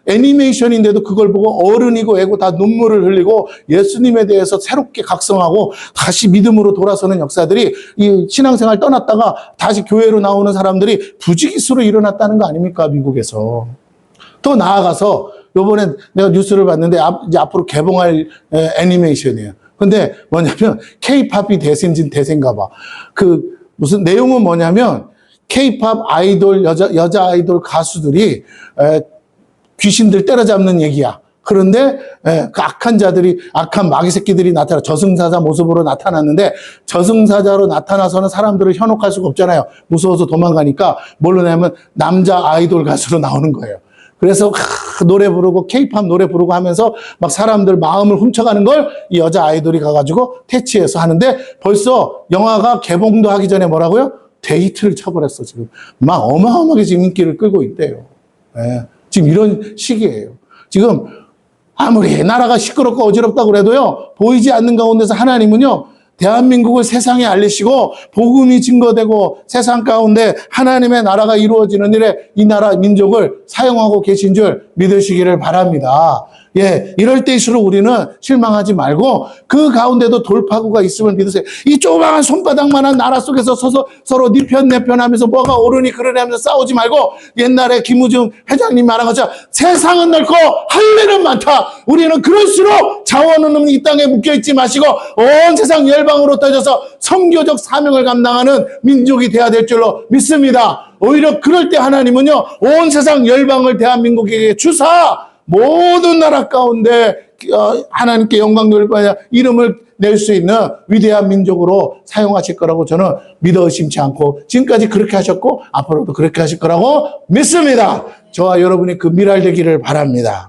애니메이션인데도 그걸 보고 어른이고 애고 다 눈물을 흘리고 예수님에 대해서 새롭게 각성하고 다시 믿음으로 돌아서는 역사들이 이 신앙생활 떠났다가 다시 교회로 나오는 사람들이 부지기수로 일어났다는 거 아닙니까? 미국에서. 더 나아가서 요번에 내가 뉴스를 봤는데 이제 앞으로 개봉할 애니메이션이에요. 근데 뭐냐면 K-팝이 대세인가 봐. 그 무슨 내용은 뭐냐면 K-팝 아이돌 여자 아이돌 가수들이 귀신들 때려잡는 얘기야. 그런데 그 악한 마귀 새끼들이 저승사자 모습으로 나타났는데 저승사자로 나타나서는 사람들을 현혹할 수가 없잖아요. 무서워서 도망가니까 뭘로 내면 남자 아이돌 가수로 나오는 거예요. 그래서 노래 부르고 케이팝 노래 부르고 하면서 막 사람들 마음을 훔쳐가는 걸 이 여자 아이돌이 가가지고 퇴치해서 하는데 벌써 영화가 개봉도 하기 전에 뭐라고요? 데이트를 쳐버렸어 지금. 막 어마어마하게 지금 인기를 끌고 있대요. 예, 지금 이런 시기예요. 지금 아무리 나라가 시끄럽고 어지럽다고 그래도요, 보이지 않는 가운데서 하나님은요, 대한민국을 세상에 알리시고 복음이 증거되고 세상 가운데 하나님의 나라가 이루어지는 일에 이 나라 민족을 사용하고 계신 줄 믿으시기를 바랍니다. 예, 이럴 때일수록 우리는 실망하지 말고 그 가운데도 돌파구가 있음을 믿으세요. 이 조그마한 손바닥만한 나라 속에서 서서 서로 네 편 내 편 하면서 뭐가 옳으니 그러니 하면서 싸우지 말고 옛날에 김우중 회장님 말한 것처럼 세상은 넓고 할 일은 많다. 우리는 그럴수록 자원은 이 땅에 묶여있지 마시고 온 세상 열방으로 떠져서 선교적 사명을 감당하는 민족이 돼야 될 줄로 믿습니다. 오히려 그럴 때 하나님은요, 온 세상 열방을 대한민국에게 주사 모든 나라 가운데 하나님께 영광 돌리며 이름을 낼 수 있는 위대한 민족으로 사용하실 거라고 저는 믿어 의심치 않고 지금까지 그렇게 하셨고 앞으로도 그렇게 하실 거라고 믿습니다. 저와 여러분이 그 미랄 되기를 바랍니다.